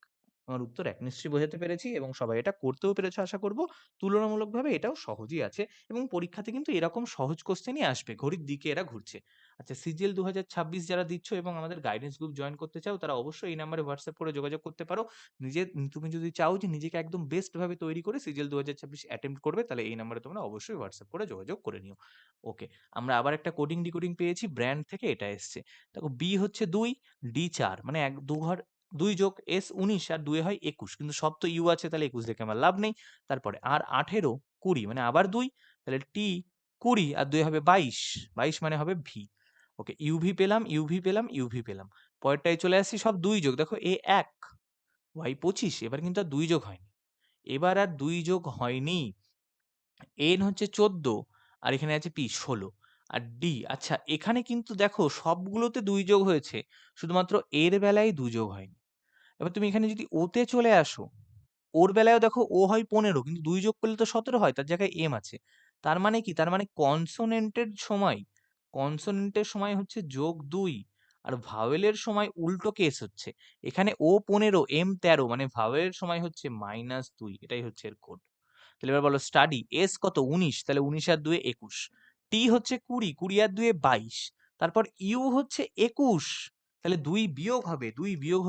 আমার উত্তর 1 নিশ্চয়ই বোঝাতে পেরেছি এবং সবাই এটা করতেও পেরেছো আশা করব। তুলনামূলকভাবে এটাও সহজই আছে এবং পরীক্ষাতে কিন্তু এরকম সহজ কোশ্চেনই আসবে। ঘড়ির দিকে এরা ঘুরছে। আচ্ছা, সিজিএল 2026 যারা দিচ্ছ এবং আমাদের গাইডেন্স গ্রুপ জয়েন করতে চাও তারা অবশ্যই এই নাম্বারে WhatsApp করে যোগাযোগ করতে পারো। তুমি যদি চাও যে নিজেকে একদম বেস্ট ভাবে তৈরি করে সিজিএল 2026 অ্যাটেম্প্ট করবে তাহলে এই নাম্বারে তোমরা অবশ্যই WhatsApp করে যোগাযোগ করে নিও। ওকে, আমরা আবার একটা কোডিং ডিকোডিং পেয়েছি, ব্র্যান্ড থেকে এটা এসছে। দেখো বি হচ্ছে 2, ডি 4, মানে 2 যোগ এস 19 আর 2 হয় 21, কিন্তু সব তো ইউ আছে তাহলে 21 দেখে আমার লাভ নেই। তারপরে আর 18 20 মানে আবার 2, তাহলে টি 20 আর 2 হবে 22, 22 মানে হবে ভি। ওকে, ইউভি পেলাম, ইউভি পেলাম, ইউভি পেলাম। পরেরটায় চলে আসছি, সব 2 যোগ, দেখো এ 1 ওয়াই 25, এবার কিন্তু আর 2 যোগ হয়নি, এবার আর 2 যোগ হয়নি। এন হচ্ছে 14 আর এখানে আছে পি 16 আর ডি, আচ্ছা এখানে কিন্তু দেখো সবগুলোতে 2 যোগ হয়েছে, শুধুমাত্র এর বেলায় 2 যোগ হয়নি। এবার তুমি এখানে যদি ওতে চলে আসো, ওর বেলায়ও দেখো ও হয় 15 কিন্তু 2 যোগ করলে তো 17 হয়, তার জায়গায় এম আছে। তার মানে কি? তার মানে কনসোনেন্টের সময় হচ্ছে যোগ 2 আর ভাওয়েলের সময় উল্টো কেস হচ্ছে। এখানে ও 15 এম 13, মানে ভাওয়েলের সময় হচ্ছে -2, এটাই হচ্ছে এর কোড। তাহলে এবার বলো স্টাডি এস কত? 19, তাহলে 19 আর 2 21, টি হচ্ছে 20, 20 আর 2 22, তারপর ইউ হচ্ছে 21, তাহলে 2 বিয়োগ হবে, 2 বিয়োগ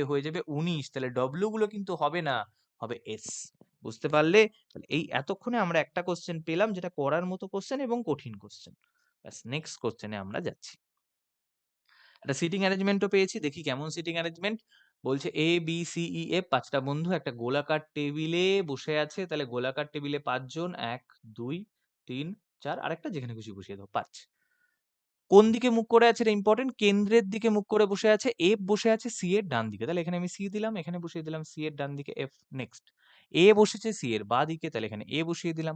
হয়ে যাবে 19, তাহলে ডব্লিউ গুলো কিন্তু হবে না, হবে এস। বুঝতে পারলে? তাহলে এই এতক্ষণে আমরা একটা কোশ্চেন পেলাম যেটা করার মতো কোশ্চেন এবং কঠিন কোশ্চেন। ব্যাস, নেক্সট কোশ্চেনে আমরা যাচ্ছি। একটা সিটিং অ্যারেঞ্জমেন্টও পেয়েছি, দেখি কেমন সিটিং অ্যারেঞ্জমেন্ট। বলছে A B C E F 5টা বন্ধু একটা গোলাকার টেবিলে বসে আছে, তাহলে গোলাকার টেবিলে 5 জন, 1 2 3 4, আরেকটা যেখানে খুশি বসিয়ে দাও 5। কোন দিকে মুখ করে আছে? এটা ইম্পর্টেন্ট। কেন্দ্রের দিকে মুখ করে বসে আছে। এফ বসে আছে সি এর ডান দিকে, তাহলে এখানে আমি সি দিলাম, এখানে বসিয়ে দিলাম সি এর ডান দিকে এফ। নেক্সট, এ বসেছে সি এর বাঁ দিকে, তাহলে এখানে এ বসিয়ে দিলাম।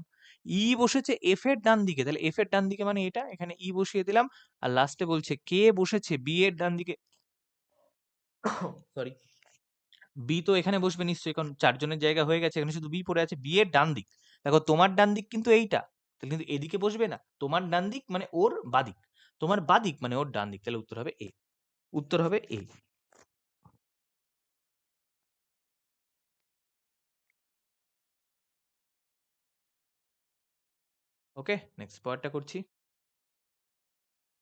ই বসেছে এফ এর ডান দিকে, তাহলে এফ এর ডান দিকে মানে এটা, এখানে ই বসিয়ে দিলাম। আর লাস্টে বলছে কে বসেছে বি এর ডান দিকে, সরি, বি তো এখানে বসবে নিশ্চয়ই, কারণ 4 জনের জায়গা হয়ে গেছে, এখানে শুধু বি পড়ে আছে। বি এর ডান দিক, দেখো তোমার ডান দিক কিন্তু এইটা, তাহলে কিন্তু এদিকে বসবে না। তোমার ডান দিক মানে ওর বাদিক, তোমার বাদিক মানে ওর ডান দিক, তাহলে উত্তর হবে এ। উত্তর হবে এ। ওকে, নেক্সট পরেরটা করছি।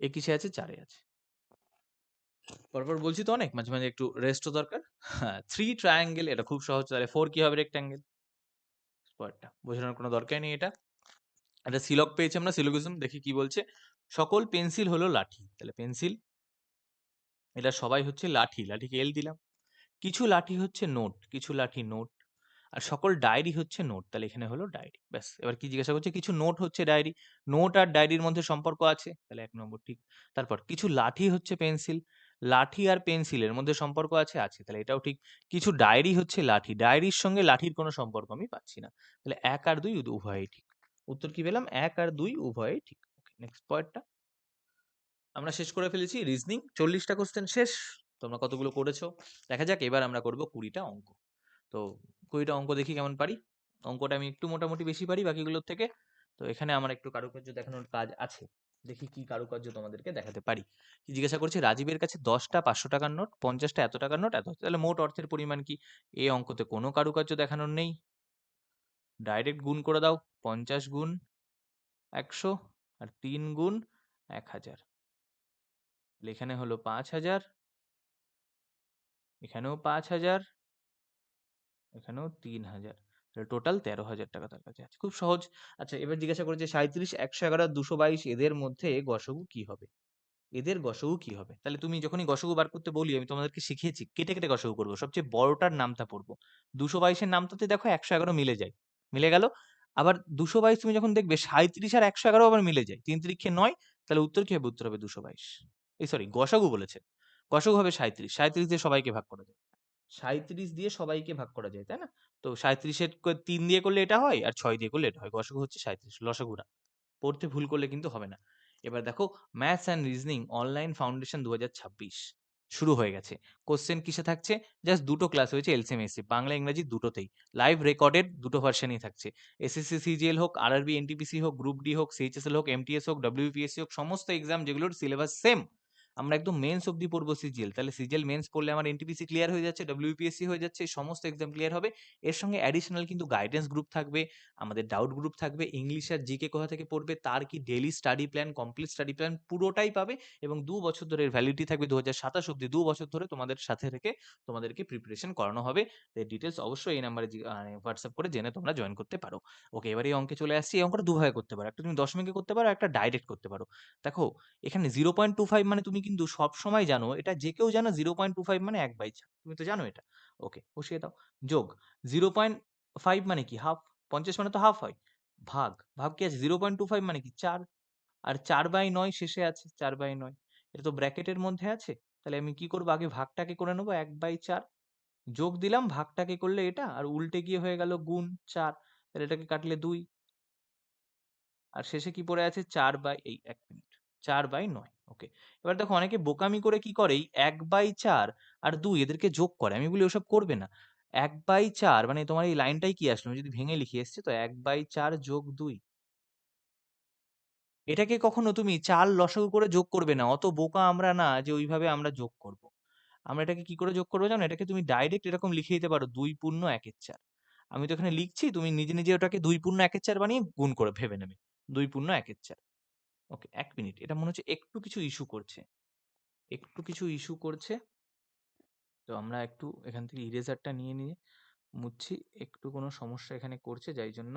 এ কিসে আছে? 4-এ আছে। পরপর বলছি তো অনেক, মাঝে মাঝে একটু রেস্টও দরকার। হ্যাঁ, 3 ট্রায়াঙ্গেল, এটা খুব সহজ, তাহলে 4 কি হবে? রেক্ট্যাঙ্গেল। পরেরটা বোঝানোর কোনো দরকার নেই এটা। একটা সিলক পেয়েছি আমরা, সিলোগিজম দেখি কি বলছে। সকল পেন্সিল হলো লাঠি, তাহলে পেন্সিল, এটা সবাই হচ্ছে লাঠি, লাঠিকে এল দিলাম। কিছু লাঠি হচ্ছে নোট, কিছু লাঠি নোট। আর সকল ডায়েরি হচ্ছে নোট, তাহলে এখানে হলো ডায়েরি। ব্যাস, এবার কি জিজ্ঞাসা করছে? কিছু নোট হচ্ছে ডায়েরি, নোট আর ডায়েরির মধ্যে সম্পর্ক আছে, তাহলে 1 নম্বর ঠিক। তারপর কিছু লাঠি হচ্ছে পেন্সিল, লাঠি আর পেন্সিলের মধ্যে সম্পর্ক আছে, আছে, তাহলে এটাও ঠিক। কিছু ডায়েরি হচ্ছে লাঠি, ডায়েরির সঙ্গে লাঠির কোনো সম্পর্ক আমি পাচ্ছি না, তাহলে 1 আর 2 উভয়ই ঠিক। উত্তর কি পেলাম? 1 আর 2 উভয়ই ঠিক। নেক্সট পয়েন্টটা আমরা শেষ করে ফেলেছি। রিজনিং 40টা কোশ্চেন শেষ। তোমরা কতগুলো করেছো দেখা যাক। এবার আমরা করব 20টা অঙ্ক। তো 20টা অঙ্ক দেখি কেমন পারি। অঙ্কটা আমি একটু মোটামুটি বেশি পারি বাকিগুলোর থেকে। তো এখানে আমার একটু কারুকার্য দেখানোর কাজ আছে। দেখি কি কারুকার্য তোমাদেরকে দেখাতে পারি। কি জিজ্ঞাসা করছে? রাজীবের কাছে 10টা 500 টাকার নোট, 50টা এত টাকার নোট, এত, তাহলে মোট অর্থের পরিমাণ কি? এই অঙ্কতে কোনো কারুকার্য দেখানোর নেই, ডাইরেক্ট গুণ করে দাও। 50 গুণ 100 আর 3 গুণ 1000, তাহলে এখানে হলো 5000, এখানেও 5000, এখানেও 3000, টোটাল 13,000 টাকা তার কাছে আছে। খুব সহজ। আচ্ছা, এবার জিজ্ঞাসা করেছে 37, 111 আর 222 এদের মধ্যে গসগু কি হবে? এদের গসগু কি হবে? তাহলে তুমি যখনই গসগু বার করতে বলি, আমি তোমাদেরকে শিখিয়েছি কেটে কেটে গসগু করবো, সবচেয়ে বড়টার নামটা পড়বো। 222 এর নামটাতে দেখো 111 মিলে যায়, মিলে গেল। আবার 222 তুমি যখন দেখবে 37 আর 111 আবার মিলে যায়, 3 3 9, তাহলে উত্তর কি হবে? উত্তর হবে 222। এই সরি, গসগু বলেছে, গসগু হবে 37, 37 দিয়ে সবাইকে ভাগ করা যায়, 37 দিয়ে সবাইকে ভাগ করা যায়, তাই না? তো 37 এর 3 দিয়ে করলে এটা হয় আর 6 দিয়ে করলে এটা হয়, গসগু হচ্ছে 37, লসাগু না। পড়তে ভুল করলে কিন্তু হবে না। এবার দেখো, maths and reasoning online foundation 2026 শুরু হয়ে গেছে। কোশ্চেন কিসে থাকছে? জাস্ট দুটো ক্লাস হয়েছে, এলসিএম এসসি, বাংলা ইংরেজি দুটোতেই লাইভ রেকর্ডেড, দুটো ভার্সনই থাকছে। এসএসসি সিজিএল হোক, আরআরবি এনটিপিসি হোক, গ্রুপ ডি হোক, সিএইচএসএল হোক, এমটিএস হোক, ডব্লিউপিএসসি হোক, সমস্ত এক্সাম যেগুলোর সিলেবাস সেম, আমরা একদম মেন্স অব্দি পড়বো সিজিএল, তাহলে সিজিএল মেন্স পড়লে আমার এনটিপিসি ক্লিয়ার হয়ে যাচ্ছে, ডব্লিউপিএসসি হয়ে যাচ্ছে, সমস্ত এক্সাম ক্লিয়ার হবে। এর সঙ্গে অ্যাডিশনাল কিন্তু গাইডেন্স গ্রুপ থাকবে, আমাদের ডাউট গ্রুপ থাকবে, ইংলিশ আর জিকে কোথা থেকে পড়বে তার কি daily study plan, complete study plan পুরোটাই পাবে, এবং 2 বছর ধরে ভ্যালিডিটি থাকবে 2027 অব্দি, 2 বছর ধরে তোমাদের সাথে থেকে তোমাদেরকে প্রিপারেশন করানো হবে। এর ডিটেলস অবশ্যই এই নাম্বারে হোয়াটসঅ্যাপ করে জেনে তোমরা জয়েন করতে পারো। ওকে, এবার এই অঙ্কে চলে আসছি। এই অঙ্কটা দুভাবে করতে পারো, একটা তুমি দশমিকে করতে পারো, একটা ডাইরেক্ট করতে পারো। দেখো এখানে 0.25 মানে তুমি কিন্তু সব সময় জানো, এটা যে কেউ জানো 0.25 মানে 1/4, তুমি তো জানো এটা। ওকে, বসিয়ে দাও। যোগ 0.5 মানে কি হাফ, 50 মানে তো হাফ হয়। ভাগ, ভাগ কি আছে 0.25 মানে কি 4, আর 4/9 শেষে আছে, 4/9 এটা তো ব্র্যাকেটের মধ্যে আছে। তাহলে আমি কি করবো, আগে ভাগটাকে করে নেবো 1/4, যোগ দিলাম, ভাগটাকে করলে এটা, আর উল্টে গিয়ে হয়ে গেল গুণ 4, তাহলে এটাকে কাটলে 2, আর শেষে কি পড়ে আছে 4/9। 4/9। ওকে, এবার দেখো অনেকে বোকামি করে কি করে, এই 1/4 আর 2 এদেরকে যোগ করে, আমি বলি ওসব করবে না। 1/4 মানে তোমার এই লাইনটাই কি আসলো, আমি যদি ভেঙে লিখি, এসছে তো 1/4 যোগ 2, এটাকে কখনো তুমি 4 লসাগু করে যোগ করবে না, অত বোকা আমরা না যে ওইভাবে আমরা যোগ করব। আমরা এটাকে কি করে যোগ করবো জানো, এটাকে তুমি ডাইরেক্ট এরকম লিখে দিতে পারো 2 পূর্ণ 1/4। আমি তো এখানে লিখছি, তুমি নিজে নিজে ওটাকে 2 পূর্ণ 1/4 বানিয়ে গুণ করে ভেবে নেবে 2 পূর্ণ 1/4। ওকে, 1 মিনিট, এটা মনে হচ্ছে একটু কিছু ইস্যু করছে, একটু কিছু ইস্যু করছে। তো আমরা একটু এখান থেকে ইরেজারটা নিয়ে নিয়ে মুছছি, একটু কোনো সমস্যা এখানে করছে, যাই জন্য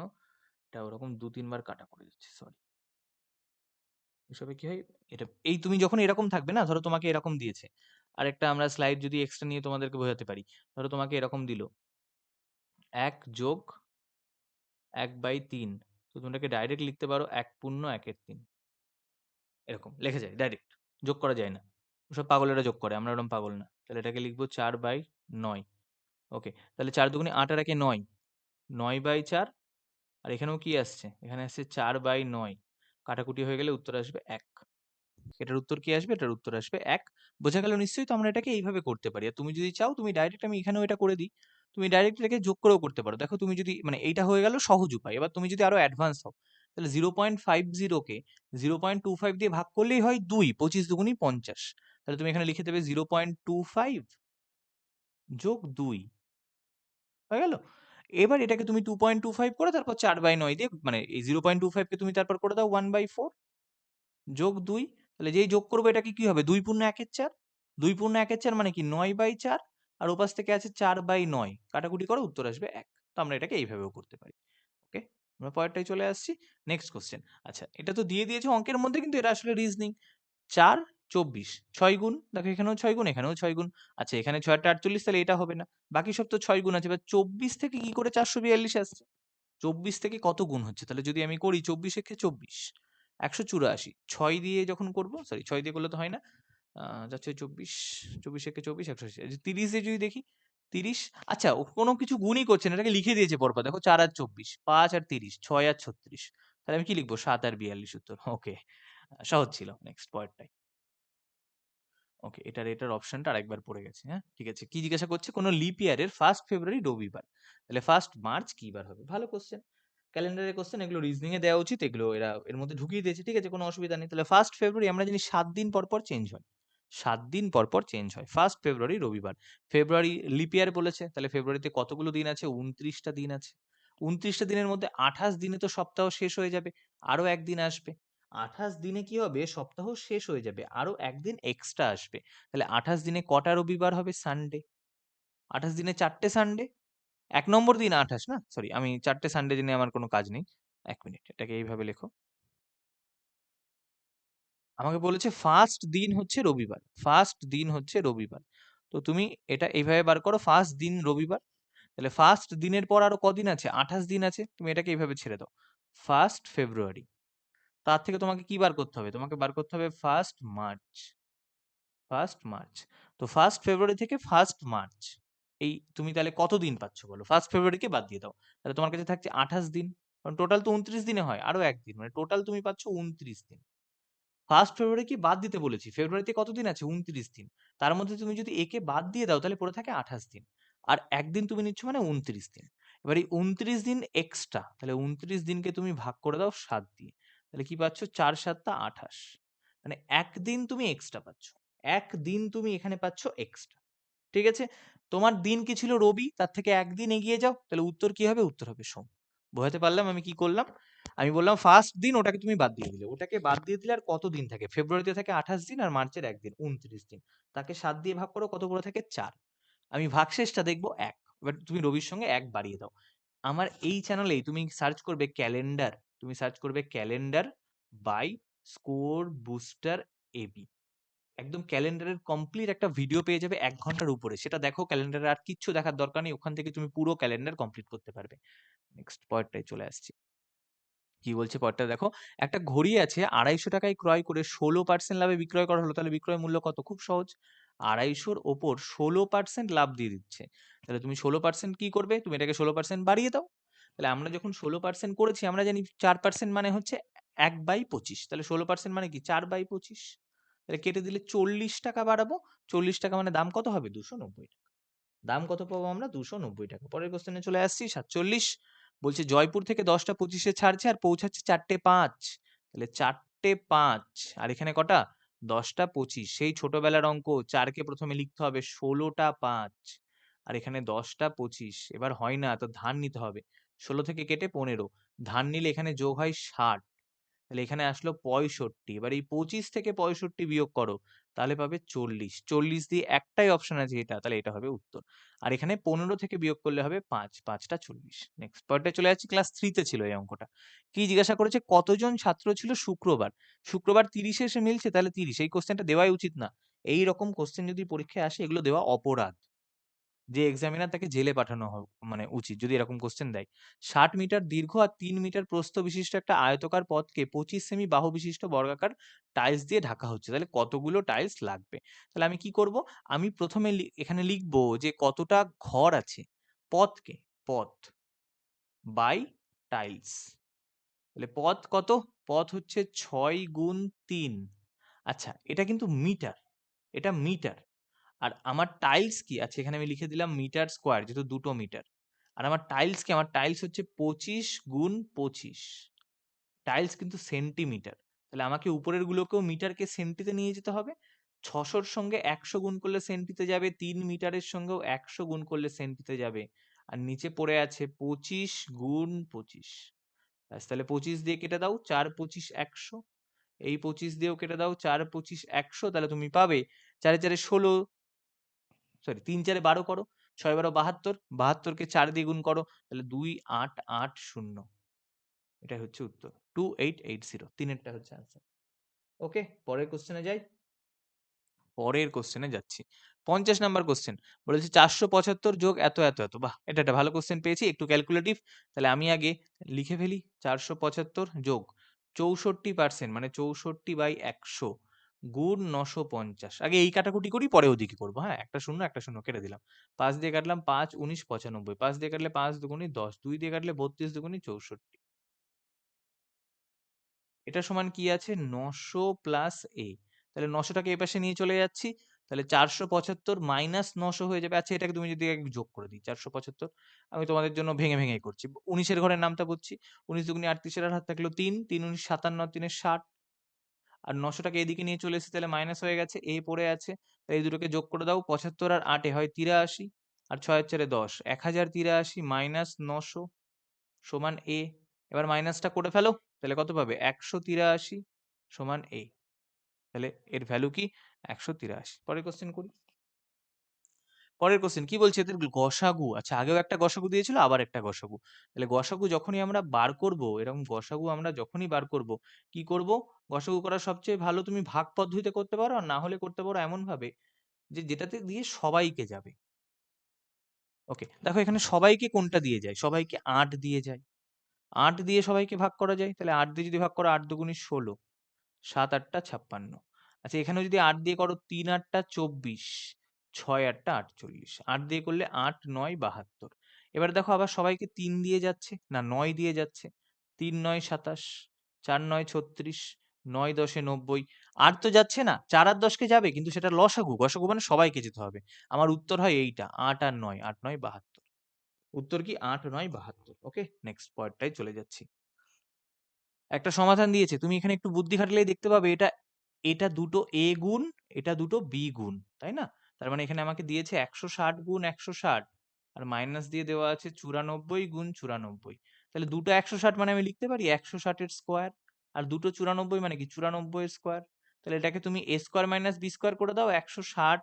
এটা ওরকম 2-3 বার কাটা পড়ে যাচ্ছে, সরি। এসবে কি হয়, এটা এই তুমি যখন এরকম থাকবে না, ধরো তোমাকে এরকম দিয়েছে, আরেকটা আমরা স্লাইড যদি এক্সট্রা নিয়ে তোমাদেরকে বোঝাতে পারি, ধরো তোমাকে এরকম দিল 1 যোগ 1/3, তো তুমি এটাকে ডাইরেক্ট লিখতে পারো 1 পূর্ণ 1/3, এরকম লেখা যায় ডাইরেক্ট, যোগ করা যায় না। সব পাগলেরা যোগ করে, আমরা ওরকম পাগল না। তাহলে এটাকে লিখবো 4/9। ওকে, তাহলে 4 দুগুণে 8 আর 1 9, 9/4, আর এখানেও কি আসছে, এখানে আসছে 4/9, কাটাকুটি হয়ে গেলে উত্তর আসবে 1। এটার উত্তর কি আসবে, এটার উত্তর আসবে 1। বোঝা গেল নিশ্চয়ই? তো আমরা এটাকে এইভাবে করতে পারি, আর তুমি যদি চাও তুমি ডাইরেক্ট, আমি এখানেও এটা করে দিই, তুমি ডাইরেক্ট এটাকে যোগ করেও করতে পারো। দেখো তুমি যদি মানে এইটা হয়ে গেল সহজ উপায়, এবার তুমি যদি আরো অ্যাডভান্স হও, তাহলে 0.50 কে 0.25 দিয়ে ভাগ করলেই হয় 2, 25 দুগুণী 50, তাহলে তুমি এখানে লিখে দেবে 0.25 যোগ 2, হয়ে গেল। এবার এটাকে তুমি 2.25 করে তারপর 4/9 দিয়ে, মানে এই 0.25 কে তুমি তারপর করে দাও 1/4 যোগ 2, তাহলে যেই যোগ করবো এটাকে কি হবে 2 পূর্ণ 1/4, 2 পূর্ণ 1/4 মানে কি 9/4, আর ওপাশ থেকে আছে 4/9, কাটাকুটি করো উত্তর আসবে 1। তো আমরা এটাকে এইভাবেও করতে পারি। ওকে, আমরা পরেরটাই চলে আসছি, নেক্সট কোশ্চেন। আচ্ছা, এটা তো দিয়ে দিয়েছে অঙ্কের মধ্যে, কিন্তু এটা আসলে রিজনিং। 4 24 6 গুণ, দেখো এখানেও 6 গুণ, এখানেও 6 গুণ। আচ্ছা, এখানে 6 টা 48, তাহলে এটা হবে না, বাকি সব তো 6 গুণ আছে। এবার 24 থেকে কি করে 442 আসছে, 24 থেকে কত গুণ হচ্ছে, তাহলে যদি আমি করি 24 একে 24 184, 6 দিয়ে যখন করব, সরি 6 দিয়ে করলে তো হয় না, যাচ্ছে 24, 24 একে 24 180, 30 দিয়ে যদি দেখি 30। আচ্ছা, ও কোনো কিছু গুণই করছে না, এটাকে লিখে দিয়েছে পরপর, দেখো 4 আর 24, 5 আর 30, 6 আর 36, তাহলে আমি কি লিখবো 7 আর 42 উত্তর। ওকে, সহজ ছিল। নেক্সট পরেরটাই। ওকে, এটার অপশনটা আরেকবার পড়ে গেছে। হ্যাঁ, ঠিক আছে, কি জিজ্ঞাসা করছে, কোনো লিপ ইয়ারের 1 ফেব্রুয়ারি রবিবার, তাহলে 1 মার্চ কি বার হবে। ভালো কোশ্চেন, ক্যালেন্ডারের কোশ্চেন, এগুলো রিজনিং এ দেওয়া উচিত, এগুলো এরা এর মধ্যে ঢুকিয়ে দিয়েছে, ঠিক আছে, কোনো অসুবিধা নেই। তাহলে 1 ফেব্রুয়ারি আমরা জানি 7 দিন পর পর চেঞ্জ হয়, 7 দিন পর পর চেঞ্জ হয়। 1 ফেব্রুয়ারি রবিবার, ফেব্রুয়ারি লিপ ইয়ার বলেছে, তাহলে ফেব্রুয়ারিতে কতগুলো দিন আছে, 29টা দিন আছে। 29টা দিনের মধ্যে 28 দিনে তো সপ্তাহ শেষ হয়ে যাবে, আরো একদিন আসবে। 28 দিনে কি হবে, সপ্তাহ শেষ হয়ে যাবে, আরো একদিন এক্সট্রা আসবে। তাহলে 28 দিনে কটা রবিবার হবে, সানডে। 28 দিনে 4টে সানডে, 1 নম্বর দিন 28, না সরি, আমি 4টে সানডে দিনে আমার কোনো কাজ নেই। 1 মিনিট, এটাকে এইভাবে লেখো। আমাকে বলেছে ফার্স্ট দিন হচ্ছে রবিবার, ফার্স্ট দিন হচ্ছে রবিবার, তো তুমি এটা এইভাবে বার করো, ফার্স্ট দিন রবিবার, তাহলে ফার্স্ট দিনের পর আরো কদিন আছে, 28 দিন আছে, তুমি এটাকে এইভাবে ছেড়ে দাও, 1 ফেব্রুয়ারি। তার থেকে তোমাকে কি বার করতে হবে, তোমাকে বার করতে হবে 1 মার্চ, 1 মার্চ। তো 1 ফেব্রুয়ারি থেকে 1 মার্চ, এই তুমি তাহলে কত দিন পাচ্ছ বলো, 1 ফেব্রুয়ারিকে বাদ দিয়ে দাও, তাহলে তোমার কাছে থাকছে 28 দিন, কারণ টোটাল তো 29 দিনে হয়, আরো একদিন, মানে টোটাল তুমি পাচ্ছ 29 দিন। 1 ফেব্রুয়ারিকে বাদ দিতে বলেছি, ফেব্রুয়ারিতে কত দিন আছে, 29 দিন, তার মধ্যে তুমি যদি একে বাদ দিয়ে দাও তাহলে পড়ে থাকে 28 দিন, আর একদিন তুমি নিচ্ছ মানে 29 দিন। এবার এই 29 দিন এক্সট্রা, তাহলে 29 দিনকে তুমি ভাগ করে দাও 7 দিয়ে, তাহলে কি পাচ্ছ, 4 7 28, মানে একদিন তুমি এক্সট্রা পাচ্ছ। একদিন তুমি এখানে পাচ্ছ এক্সট্রা। ঠিক আছে? তোমার দিন কি ছিল? রবি, তার থেকে একদিন এগিয়ে যাও, তাহলে উত্তর কি হবে? উত্তর হবে সোম। বোঝাতে পারলাম আমি কি করলাম? আমি বললাম ফার্স্ট দিন ওটাকে তুমি বাদ দিয়ে দিলে, ওটাকে বাদ দিয়ে দিলে আর কত দিন থাকে? ফেব্রুয়ারিতে থাকে 28 দিন আর মার্চের একদিন 29 দিন। তাকে 7 দিয়ে ভাগ করো, কত করে থাকে? 4। আমি ভাগশেষটা দেখবো 1। এবার তুমি রবির সঙ্গে 1 বাড়িয়ে দাও। আমার এই চ্যানেলেই তুমি সার্চ করবে ক্যালেন্ডার, তুমি সার্চ করবে calendar by Score Booster AB. একদম ক্যালেন্ডারের কমপ্লিট একটা ভিডিও পেয়ে যাবে 1 ঘন্টার উপরে। সেটা দেখো, ক্যালেন্ডারে আর কিচ্ছু দেখার দরকার নেই। ওখান থেকে তুমি পুরো ক্যালেন্ডার কমপ্লিট করতে পারবে। নেক্সট পরেরটায় চলে আসছি। কি বলছে পরেরটা দেখো, একটা ঘড়ি আছে 250 টাকায় ক্রয় করে 16% লাভে বিক্রয় করা হলো, তাহলে বিক্রয় মূল্য কত? খুব সহজ, 250 র ওপর 16% লাভ দিয়ে দিচ্ছে। তাহলে তুমি 16% কি করবে? তুমি এটাকে 16% বাড়িয়ে দাও। তাহলে আমরা যখন 16% করেছি, আমরা জানি 4% মানে হচ্ছে 1/25। তাহলে 16% মানে কি? 4/25। তাহলে কেটে দিলে 40 টাকা বাড়াবো। 40 টাকা মানে দাম কত হবে? 290 টাকা। দাম কত পাবো আমরা? 290 টাকা। পরের কোশ্চেনে চলে আসছি 47। বলছে জয়পুর থেকে 10টা 25-এ ছাড়ছে আর পৌঁছাচ্ছে 4টে 5। তাহলে 4টে 5 আর এখানে কটা? 10টা 25। সেই ছোটবেলার অঙ্ক, 4 কে প্রথমে লিখতে হবে 16টা 5 আর এখানে 10টা 25। এবার হয় না, তো ধার নিতে হবে। 16 থেকে কেটে 15, ধার নিলে এখানে যোগ হয় 60। তাহলে এখানে আসলো 65। এবার এই 25 থেকে 65 বিয়োগ করো, তাহলে পাবে 40। 40 দিয়ে একটাই অপশন আছে এটা, তাহলে এটা হবে উত্তর। আর এখানে 15 থেকে বিয়োগ করলে হবে 5, 5টা 40। নেক্সট পয়েন্টে চলে যাচ্ছি, ক্লাস 3 তে ছিল এই অঙ্কটা। কি জিজ্ঞাসা করেছে? কতজন ছাত্র ছিল শুক্রবার? শুক্রবার 30-এ এসে মিলছে, তাহলে 30। এই কোশ্চেনটা দেওয়াই উচিত না। এই রকম কোশ্চেন যদি পরীক্ষায় আসে, এগুলো দেওয়া অপরাধ। যে এক্সামিনার তাকে জেলে পাঠানো মানে উচিত যদি এরকম কোশ্চেন দেয়। 60 মিটার দীর্ঘ আর 3 মিটার প্রস্থ বিশিষ্ট একটা আয়তকার পথকে 25 সেমি বাহু বিশিষ্ট বর্গাকার টাইলস দিয়ে ঢাকা হচ্ছে, তাহলে কতগুলো টাইলস লাগবে? তাহলে আমি কি করব? আমি প্রথমে এখানে লিখবো যে কতটা ঘর আছে। পথকে, পথ বাই টাইলস। তাহলে পথ কত? পথ হচ্ছে 6 × 3। আচ্ছা, এটা কিন্তু মিটার, এটা মিটার। আর আমার টাইলস কি আছে? এখানে আমি লিখে দিলাম মিটার স্কোয়ার, যেহেতু দুটো মিটার। আর আমার টাইলস কি? আমার টাইলস হচ্ছে 25 × 25। টাইলস কিন্তু সেন্টিমিটার। তাহলে আমাকে উপরের গুলোকেও মিটারকে সেন্টিতে নিয়ে যেতে হবে। 600-র সঙ্গে 100 গুণ করলে সেন্টিতে যাবে, 3 মিটারের সঙ্গেও 100 গুণ করলে সেন্টিতে যাবে। আর নিচে পড়ে আছে 25 × 25। ব্যাস, তাহলে 25 দিয়ে কেটে দাও, 4 25 100। এই 25 দিয়েও কেটে দাও, 4 25 100। তাহলে তুমি পাবে 4 এ 4 এ 16, সরি 3 4 এ 12 করো, 6 12 72, 72 কে 4 দিয়ে গুণ করো, তাহলে 2880। এটাই হচ্ছে উত্তর, 2880। তিনেরটা হচ্ছে আনসার। ওকে, পরের কোশ্চেনে যাই। পরের কোশ্চেনে যাচ্ছি। 50 নাম্বার কোশ্চেন বলেছে 475 যোগ এত এত এত। বাহ, এটা একটা ভালো কোশ্চেন পেয়েছি, একটু ক্যালকুলেটিভ। তাহলে আমি আগে লিখে ফেলি 475 যোগ 64% মানে 64/100 গুণ 950। আগে এই কাটাকুটি করি, পরে ওদিকে করবো। হ্যাঁ, একটা শূন্য একটা শূন্য কেটে দিলাম। 5 দিয়ে কাটলাম 5 19 95, 5 দিয়ে কাটলে 5 দুগুণি 10, 2 দিয়ে কাটলে 32 দুগুণি 64। এটা সমান কি আছে? 900 প্লাস এ। তাহলে 900টাকে এই পাশে নিয়ে চলে যাচ্ছি। তাহলে 475 মাইনাস 900 হয়ে যাবে। আচ্ছা, এটাকে তুমি যদি একটু যোগ করে দিই, 475 আমি তোমাদের জন্য ভেঙে ভেঙে করছি। 19-এর ঘরের নামটা বুঝছি। 19 দুগুণে 38, এর হাত থাকলো 3, 3 19 57, 3 60। আর 900টাকে এদিকে নিয়ে চলে এসেছি, তাহলে মাইনাস হয়ে গেছে, এ পড়ে আছে। তাই এই দুটোকে যোগ করে দাও, 75 আর 8 হয় 83, আর 6 4 10, 1083 মাইনাস 900 সমান এ। এবার মাইনাসটা করে ফেলো, তাহলে কত পাবে? 183 সমান এ। তাহলে এর ভ্যালু কি? 183। পরের কোশ্চেন করি। পরের কোশ্চেন কি বলছে? এদের গসাগু। আচ্ছা, আগেও একটা গসাগু দিয়েছিল, আবার একটা গসাগু। তাহলে গসাগু যখনই আমরা বার করব, এরকম গসাগু আমরা যখনই বার করব, কি করব? গসাগু করার সবচেয়ে ভালো তুমি ভাগ পদ্ধতিতে করতে পারো, আর না হলে করতে পারো এমন ভাবে যে যেটাতে দিয়ে সবাইকে যাবে। ওকে, দেখো এখানে সবাইকে কোনটা দিয়ে যায়? সবাইকে 8 দিয়ে যায়। 8 দিয়ে সবাইকে ভাগ করা যায়, তাহলে 8 দিয়ে যদি ভাগ করো, 8 দুগুণি 16, 7 8 56। আচ্ছা, এখানেও যদি 8 দিয়ে করো, 3 8 24, 6 8 48। 8 দিয়ে করলে 8 9 72। এবার দেখো আবার সবাইকে 3 দিয়ে যাচ্ছে না 9 দিয়ে যাচ্ছে। 3 9 27, 4 9 36, 9 10 90। 8 তো যাচ্ছে না, 4 আর 10 কে যাবে, কিন্তু সেটা লসাগু। গসাগু মানে সবাইকে যেতে হবে। আমার উত্তর হয় এইটা, 8 আর 9, 8 9 72। উত্তর কি? 8 9 72। ওকে, নেক্সট পয়েন্টটাই চলে যাচ্ছি। একটা সমাধান দিয়েছে, তুমি এখানে একটু বুদ্ধি খাটলেই দেখতে পাবে এটা এটা দুটো এ গুণ, এটা দুটো বি গুণ, তাই না? তার মানে এখানে আমাকে দিয়েছে 160 গুণ 160, আর মাইনাস দিয়ে দেওয়া আছে 94 গুণ 94। তাহলে দুটো 160 মানে আমি লিখতে পারি 160 এর স্কোয়ার, আর দুটো 94 মানে কি 94 এর স্কোয়ার। তাহলে এটাকে তুমি এ স্কোয়ার মাইনাস বি স্কোয়ার করে দাও, 160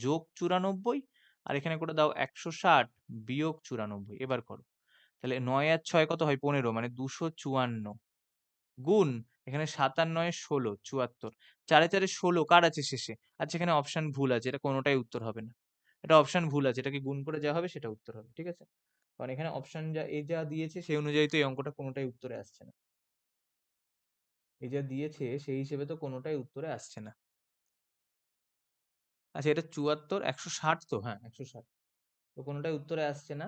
যোগ 94, আর এখানে করে দাও 160 বিয়োগ 94। এবার করো। তাহলে 9 আর 6 কত হয় 15, মানে 254 গুণ এখানে 7 আর 9 16, 74। 4 এ 4 এ 16 কার আছে শেষে? আচ্ছা, এখানে অপশন ভুল আছে, এটা কোনোটাই উত্তর হবে না। এটা অপশন ভুল আছে, এটাকে গুণ করে যা হবে সেটা উত্তর হবে, ঠিক আছে? কারণ এখানে অপশন যা দিয়েছে সেই অনুযায়ী তো এই অঙ্কটা কোনোটাই উত্তরে আসছে না। এই যা দিয়েছে সেই হিসেবে তো কোনোটাই উত্তরে আসছে না। আচ্ছা, এটা 74, 160 তো, হ্যাঁ 160, তো কোনোটাই উত্তরে আসছে না।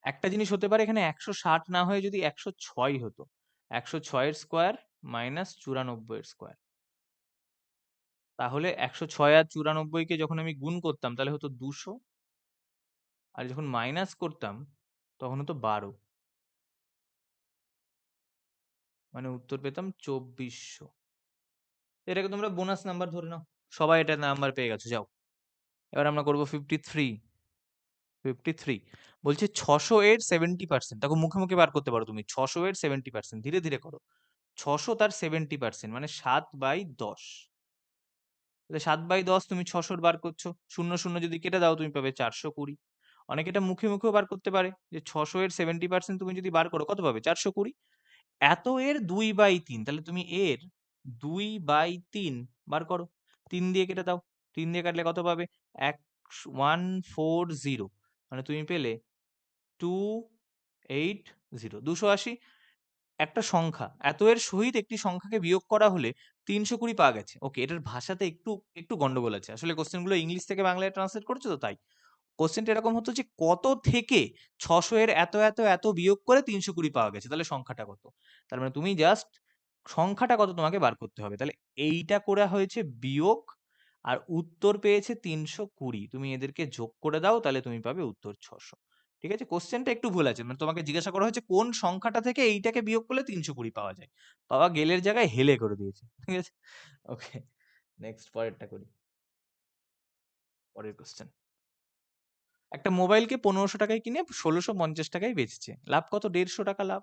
একটা জিনিস হতে পারে, এখানে 160 না হয়ে যদি 106 হতো, 106 এর স্কোয়ার মাইনাস 94 এর স্কোয়ার, তাহলে 106 আর 94 কে যখন আমি গুণ করতাম তাহলে হতো 200, আর যখন মাইনাস করতাম তখন হতো 12, মানে উত্তর পেতাম 2400। এটাকে তোমরা বোনাস নাম্বার ধরে নাও, সবাই এটা নাম্বার পেয়ে গেছো, যাও। এবার আমরা করবো 53। 53 বলছে 600 এর 70%, দেখো মুখে মুখে বার করতে পারো তুমি, 600 এর 70%, ধীরে ধীরে করো। 600 তার 70% মানে 7/10। তাহলে 7/10 তুমি 600 বার করছো, শূন্য শূন্য যদি কেটে দাও তুমি পাবে 420। অনেকে এটা মুখে মুখেও বার করতে পারে, যে 600 এর 70% তুমি যদি বার করো কত পাবে 420। এত এর 2/3, তাহলে তুমি এর 2/3 বার করো, 3 দিয়ে কেটে দাও, 3 দিয়ে কাটলে কত পাবে 140, মানে তুমি পেলে 280, 280। একটা সংখ্যা এত এর সহিত একটি সংখ্যাকে বিয়োগ করা হলে 320 পাওয়া গেছে। ওকে, এটার ভাষাতে একটু একটু গন্ডগোল আছে, আসলে কোশ্চেন গুলো ইংলিশ থেকে বাংলায় ট্রান্সলেট করছো তো তাই। কোশ্চেনটা এরকম হতো যে কত থেকে 600 এর এত এত এত বিয়োগ করে 320 পাওয়া গেছে, তাহলে সংখ্যাটা কত। তার মানে তুমি জাস্ট সংখ্যাটা কত তোমাকে বার করতে হবে। তাহলে এইটা করা হয়েছে বিয়োগ, আর উত্তর পেয়েছে 320, তুমি এদেরকে যোগ করে দাও তাহলে তুমি পাবে উত্তর 600। ঠিক আছে, কোশ্চেনটা একটু ভুল আছে, মানে তোমাকে জিজ্ঞাসা করা হয়েছে কোন সংখ্যাটা থেকে এইটাকে বিয়োগ করলে 320 পাওয়া যায়, পাওয়া গেলের জায়গায় হেলে করে দিয়েছে, ঠিক আছে। ওকে, নেক্সট পরেরটা করি। পরের কোশ্চেন, একটা মোবাইলকে 1500 টাকায় কিনে 1650 টাকায় বেচেছে, লাভ কত? 150 টাকা লাভ।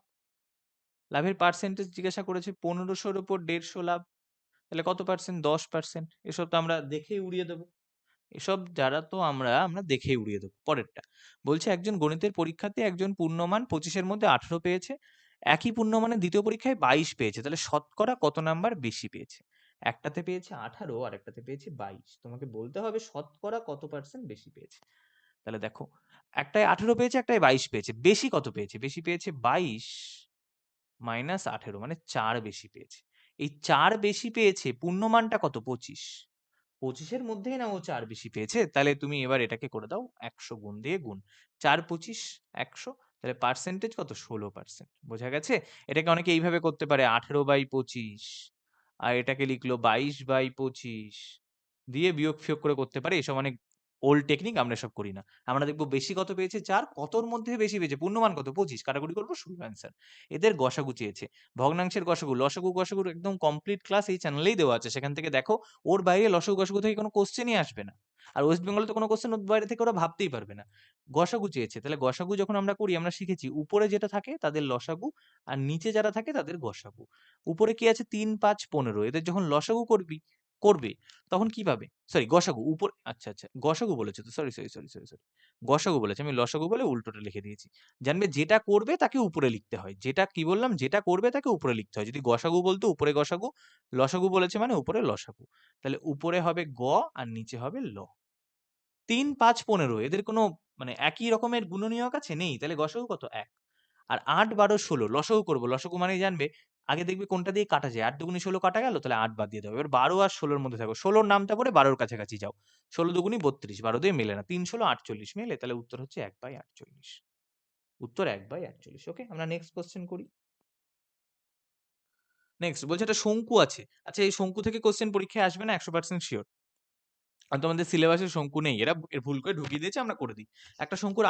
লাভের পার্সেন্টেজ জিজ্ঞাসা করেছে, 1500-র উপর 150 লাভ, তাহলে কত পার্সেন্ট? 10%। এসব তো আমরা দেখেই উড়িয়ে দেবো, এসব যারা তো আমরা দেখেই উড়িয়ে দেবো। পরেরটা বলছে, একজন গণিতের পরীক্ষাতে একজন পূর্ণমান 25-এর মধ্যে 18 পেয়েছে, একই পূর্ণমানের দ্বিতীয় পরীক্ষায় 22 পেয়েছে, তাহলে শতকরা কত নাম্বার বেশি পেয়েছে? একটাতে পেয়েছে 18 আর একটাতে পেয়েছে 22, তোমাকে বলতে হবে শতকরা কত পার্সেন্ট বেশি পেয়েছে। তাহলে দেখো, একটায় 18 পেয়েছে, একটায় 22 পেয়েছে, বেশি কত পেয়েছে? বেশি পেয়েছে 22 মাইনাস 18, মানে 4 বেশি পেয়েছে। এই 4 বেশি পেয়েছে, পূর্ণমানটা কত? 25, 25-এর মধ্যেই না ও 4 বেশি পেয়েছে, তাহলে তুমি এবার এটাকে করে দাও 100 গুণ দিয়ে গুণ, 4 25 100, তাহলে পার্সেন্টেজ কত? 16%। বোঝা গেছে? এটাকে অনেকে এইভাবে করতে পারে, 18/25, আর এটাকে লিখলো 22/25, দিয়ে বিয়োগ ফিয়োগ করে করতে পারে। এসব অনেক ওল্ড টেকনিক, আমরা সব করি না। আমরা দেখবো বেশি কত পেয়েছে 4, কতর মধ্যে বেশি পেয়েছে, পূর্ণমান কত 25, কাটাকুটি করবো 16 অ্যান্সার। এদের গসাগু চেয়েছে, ভগ্নাংশের গসাগু, লসাগু গসাগুর একদম কমপ্লিট ক্লাস এই চ্যানেলেই দেওয়া আছে, সেখান থেকে দেখো। ওর বাইরে লসাগু গসাগু থেকে কোনো কোশ্চেনই আসবে না, আর ওয়েস্ট বেঙ্গলে তো কোনো কোশ্চেন ওর বাইরে থেকে ওরা ভাবতেই পারবে না। গসাগু চেয়েছে, তাহলে গসাগু যখন আমরা করি আমরা শিখেছি উপরে যেটা থাকে তাদের লসাগু, আর নিচে যারা থাকে তাদের গসাগু। উপরে কি আছে 3 5 15, এদের যখন লসাগু করবে তখন কি পাবে? সরি, গসাগু উপর, আচ্ছা আচ্ছা গসাগু বলেছে তো, sorry sorry sorry sorry sorry, গসাগু বলেছে, আমি লসাগু বলে উল্টোটা লিখে দিয়েছি। জানবে যেটা করবে তাকে উপরে লিখতে হয়, যেটা কি বললাম, যেটা করবে তাকে উপরে লিখতে হয়। যদি গসাগু বলতো উপরে গসাগু, লসাগু বলেছে মানে উপরে লসাগু, তাহলে উপরে হবে গ আর নিচে হবে ল। 3 5 15 এদের কোনো মানে একই রকমের গুণনীয়ক আছে? নেই, তাহলে গসাগু কত? 1। আর 8 12 16 লসাগু করবো, লসাগু মানেই জানবে আগে দেখবে কোনটা দিয়ে কাটা যায়, 8 দুগুনি 16 কাটা গেল, তাহলে 8 বাদ দিয়ে দেবে। এবার 12 আর 16-র মধ্যে থাকো, 16-র নামটা পড়ে 12-র কাছাকাছি যাও, 16 দুগুনি 32, 12 দিয়ে মেলে না, 3 16 48 মেলে, তাহলে উত্তর হচ্ছে 1/48, উত্তর 1/48। ওকে, আমরা নেক্সট কোশ্চেন করি। নেক্সট বলছে একটা শঙ্কু আছে, আচ্ছা এই শঙ্কু থেকে কোশ্চেন পরীক্ষায় আসবে না 100% শিওর, আর তোমাদের সিলেবাসে শঙ্কু নেই, এরা এর ভুল করে ঢুকিয়ে দিয়েছে, আমরা করে দিই। একটা শঙ্কুর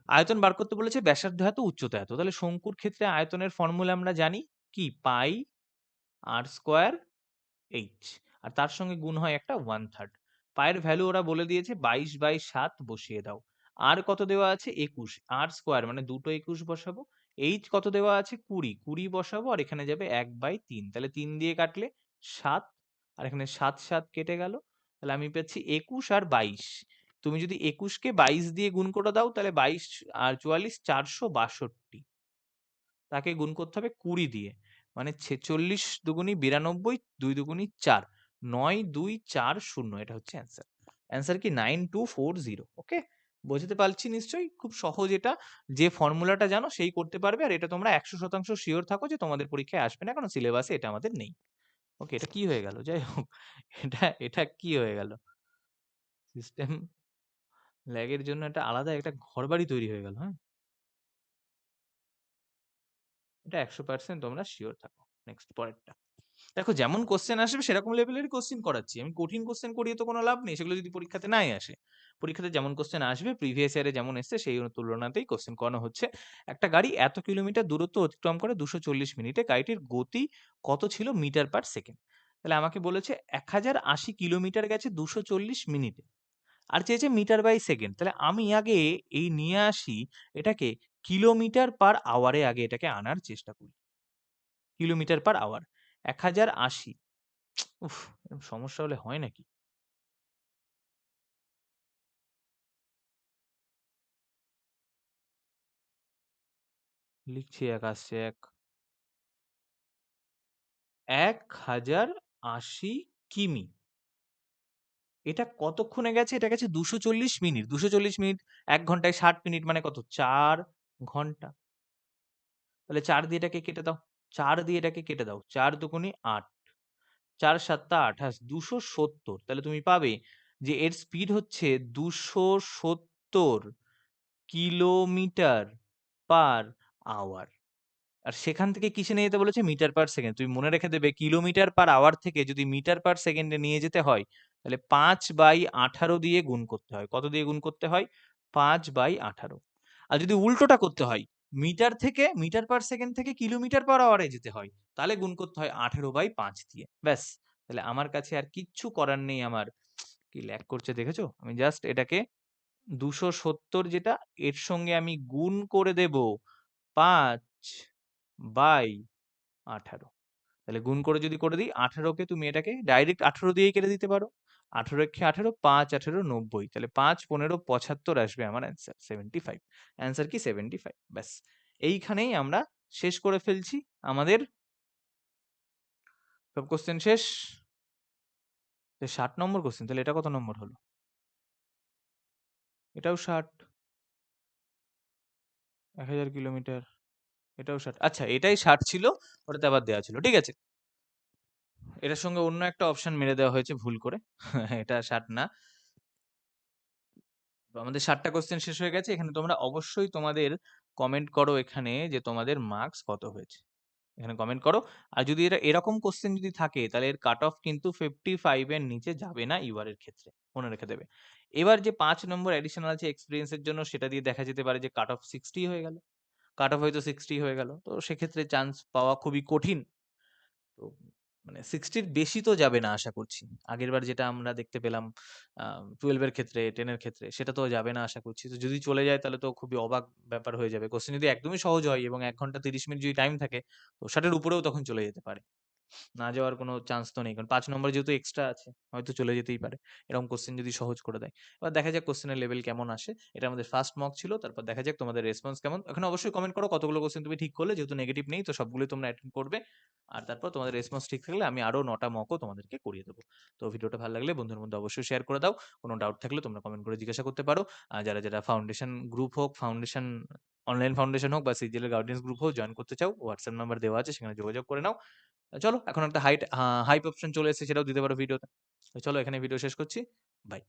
আয়তন বার করতে বলেছে, ব্যাসার্ধ এত, উচ্চতা এত, তাহলে শঙ্কুর ক্ষেত্রে আয়তনের ফর্মুলা আমরা জানি কি, পাই আর স্কোয়ার এইচ, আর তার সঙ্গে গুণ হয় একটা 1/3। পায়ের ভ্যালু ওরা বলে দিয়েছে 22/7 বসিয়ে দাও। আর কত দেওয়া আছে 21, আর স্কোয়ার মানে দুটো 21 বসাবো। এইচ কত দেওয়া আছে 20, 20 বসাবো, আর এখানে যাবে 1/3, তাহলে 3 দিয়ে কাটলে 7, আর এখানে 7 7 কেটে গেল, তাহলে আমি পাচ্ছি 21 আর 22। তুমি যদি 21 কে 22 দিয়ে গুণ করে দাও তাহলে 22 আর 44 462, তাকে গুণ করতে হবে 20 দিয়ে, মানে 46 দুগুনি 92, 2 দুগুনি 4, 9240, এটা হচ্ছে অ্যান্সার। অ্যান্সার কি 9240। ওকে, বোঝাতে পারছি নিশ্চয়ই, খুব সহজ এটা। যে ফর্মুলাটা জানো সেই করতে পারবে, আর এটা তোমরা 100% শিওর থাকো যে তোমাদের পরীক্ষায় আসবে না, কারণ সিলেবাসে এটা আমাদের নেই। ওকে, এটা কি হয়ে গেল? যাই হোক, এটা এটা কি হয়ে গেল? সিস্টেম ল্যাগের জন্য একটা আলাদা একটা ঘরবাড়ি তৈরি হয়ে গেল। হ্যাঁ, এটা 100% তোমরা শিওর থাকো। নেক্সট, পরেরটা দেখো, যেমন কোশ্চেন আসবে সেরকম লেভেলেরই কোশ্চেন করাচ্ছি আমি, কঠিন কোশ্চেন করিয়ে তো কোনো লাভ নেই, সেগুলো যদি পরীক্ষাতে নাই আসে। পরীক্ষাতে যেমন কোশ্চেন আসবে প্রিভিয়াস ইয়ারে যেমন এসছে সেই তুলনাতেই কোশ্চেন করানো হচ্ছে। একটা গাড়ি এত কিলোমিটার দূরত্ব অতিক্রম করে 240 মিনিটে, গাড়িটির গতি কত ছিল মিটার পার সেকেন্ড? তাহলে আমাকে বলেছে 1080 কিলোমিটার গেছে 240 মিনিটে, আর চেয়েছে মিটার বাই সেকেন্ড। তাহলে আমি আগে এই নিয়ে আসি এটাকে কিলোমিটার পার আওয়ারে, আগে এটাকে আনার চেষ্টা করি। কিলোমিটার পার আওয়ার 1080, উফ, এরকম সমস্যা হলে হয় নাকি? লিখছি, এক আসছে, 1080 কিমি। এটা কতক্ষণে গেছে? এটা গেছে 240 মিনিট। 240 মিনিট 1 ঘন্টায় 60 মিনিট, মানে কত? 4 ঘন্টা। তাহলে 4 দিয়ে এটাকে কেটে দাও, 4 দিয়ে এটাকে কেটে দাও, 4 দুগুনি 8, 4 7 28, 270। তাহলে তুমি পাবে যে এর স্পিড হচ্ছে 270 কিলোমিটার পার আওয়ার। আর সেখান থেকে কিসে নিয়ে যেতে বলেছে? Metre per second. তুমি মনে রেখে দেবে, কিলোমিটার পার আওয়ার থেকে যদি মিটার পার সেকেন্ডে নিয়ে যেতে হয় তাহলে 5/18 দিয়ে গুণ করতে হয়। কত দিয়ে গুণ করতে হয়? 5/18। আর যদি উল্টোটা করতে হয়, মিটার পার সেকেন্ড থেকে কিলোমিটার পার আওয়ারে যেতে হয়, তাহলে গুণ করতে হয় 18/5 দিয়ে। ব্যাস, তাহলে আমার কাছে আর কিচ্ছু করার নেই। আমার কি ল্যাগ করছে দেখেছো? আমি জাস্ট এটাকে 270, যেটা এর সঙ্গে আমি গুণ করে দেব 5/18। তাহলে গুণ করে যদি করে দিই 18 কে, তুমি এটাকে ডাইরেক্ট 18 দিয়েই কেটে দিতে পারো। 18 একে 18, 5 18 90, তাহলে 5 15 75 আসবে আমার অ্যান্সার 75। অ্যান্সার কি 75। ব্যাস, এইখানেই আমরা শেষ করে ফেলছি আমাদের সব কোশ্চেন শেষ। 60 নম্বর কোশ্চেন, তাহলে এটা কত নম্বর হলো? এটাও 60, 1000 কিলোমিটার, এটাও 60। আচ্ছা, এটাই 60 ছিল, ওটাতে আবার দেওয়া ছিল, ঠিক আছে। এটার সঙ্গে অন্য একটা অপশন মেরে দেওয়া হয়েছে ভুল করে। এটা 60 না। তো আমাদের 60টা কোশ্চেন শেষ হয়ে গেছে। এখানে তোমরা অবশ্যই তোমাদের কমেন্ট করো এখানে যে তোমাদের মার্কস কত হয়েছে। এখানে কমেন্ট করো। আর যদি এটা এরকম কোশ্চেন যদি থাকে তাহলে এর কাট অফ কিন্তু 55 এর নিচে যাবে না ইউআর এর ক্ষেত্রে, মনে রেখে দেবে। এবার যে 5 নম্বর অ্যাডিশনাল আছে এক্সপেরিয়েন্স এর জন্য, সেটা দিয়ে দেখা যেতে পারে যে কাট অফ 60 হয়ে গেল। কাট অফ হয়তো 60 হয়ে গেল, তো সেক্ষেত্রে চান্স পাওয়া খুবই কঠিন। তো মানে 60 এর বেশি তো যাবে না আশা করছি। আগেরবার যেটা আমরা দেখতে পেলাম 12 এর ক্ষেত্রে, 10 এর ক্ষেত্রে, সেটা তো যাবে না আশা করছি। তো যদি চলে যায় তাহলে তো খুবই অবাক ব্যাপার হয়ে যাবে। কোশ্চেন যদি একদমই সহজ হয় এবং 1 ঘন্টা 30 মিনিট যদি টাইম থাকে, তো 60 এর উপরেও তখন চলে যেতে পারে। না যাওয়ার কোনো চান্স তো নেই। কারণ 5 নম্বর যেহেতু এক্সট্রা আছে, হয়তো চলে যেতেই পারে। এরকম কোশ্চেন যদি সহজ করে দেয়। এবার দেখা যাক কোশ্চেনের লেভেল কেমন আসে। এটা আমাদের ফার্স্ট মক ছিল। তারপর দেখা যাক তোমাদের রেসপন্স কেমন। এখানে অবশ্যই কমেন্ট করো কতগুলো কোশ্চেন তুমি ঠিক করলে। যেহেতু নেগেটিভ নেই তো সবগুলোই তোমরা অ্যাটেন্ড করবে। আর তারপর তোমাদের রেসপন্স ঠিক থাকলে আমি আরো 9 টা মকও তোমাদেরকে করিয়ে দেবো। তো ভিডিওটা ভালো লাগলে বন্ধুদের মধ্যে অবশ্যই শেয়ার করে দাও। কোনো ডাউট থাকলে তোমরা কমেন্ট করে জিজ্ঞাসা করতে পারো। আর যারা যারা ফাউন্ডেশন গ্রুপ হোক, ফাউন্ডেশন অনলাইন ফাউন্ডেশন হোক বা সিজিএল এর গার্ডিয়ান্স গ্রুপ হোক জয়েন করতে চাও, হোয়াটসঅ্যাপ নাম্বার দেওয়া আছে, সেখানে যোগাযোগ করে নাও। চলো, এখন একটা হাইপ অপশন চলে এসেছে, সেটাও দিতে পারো ভিডিওতে। তো চলো, এখানে ভিডিও শেষ করছি। বাই।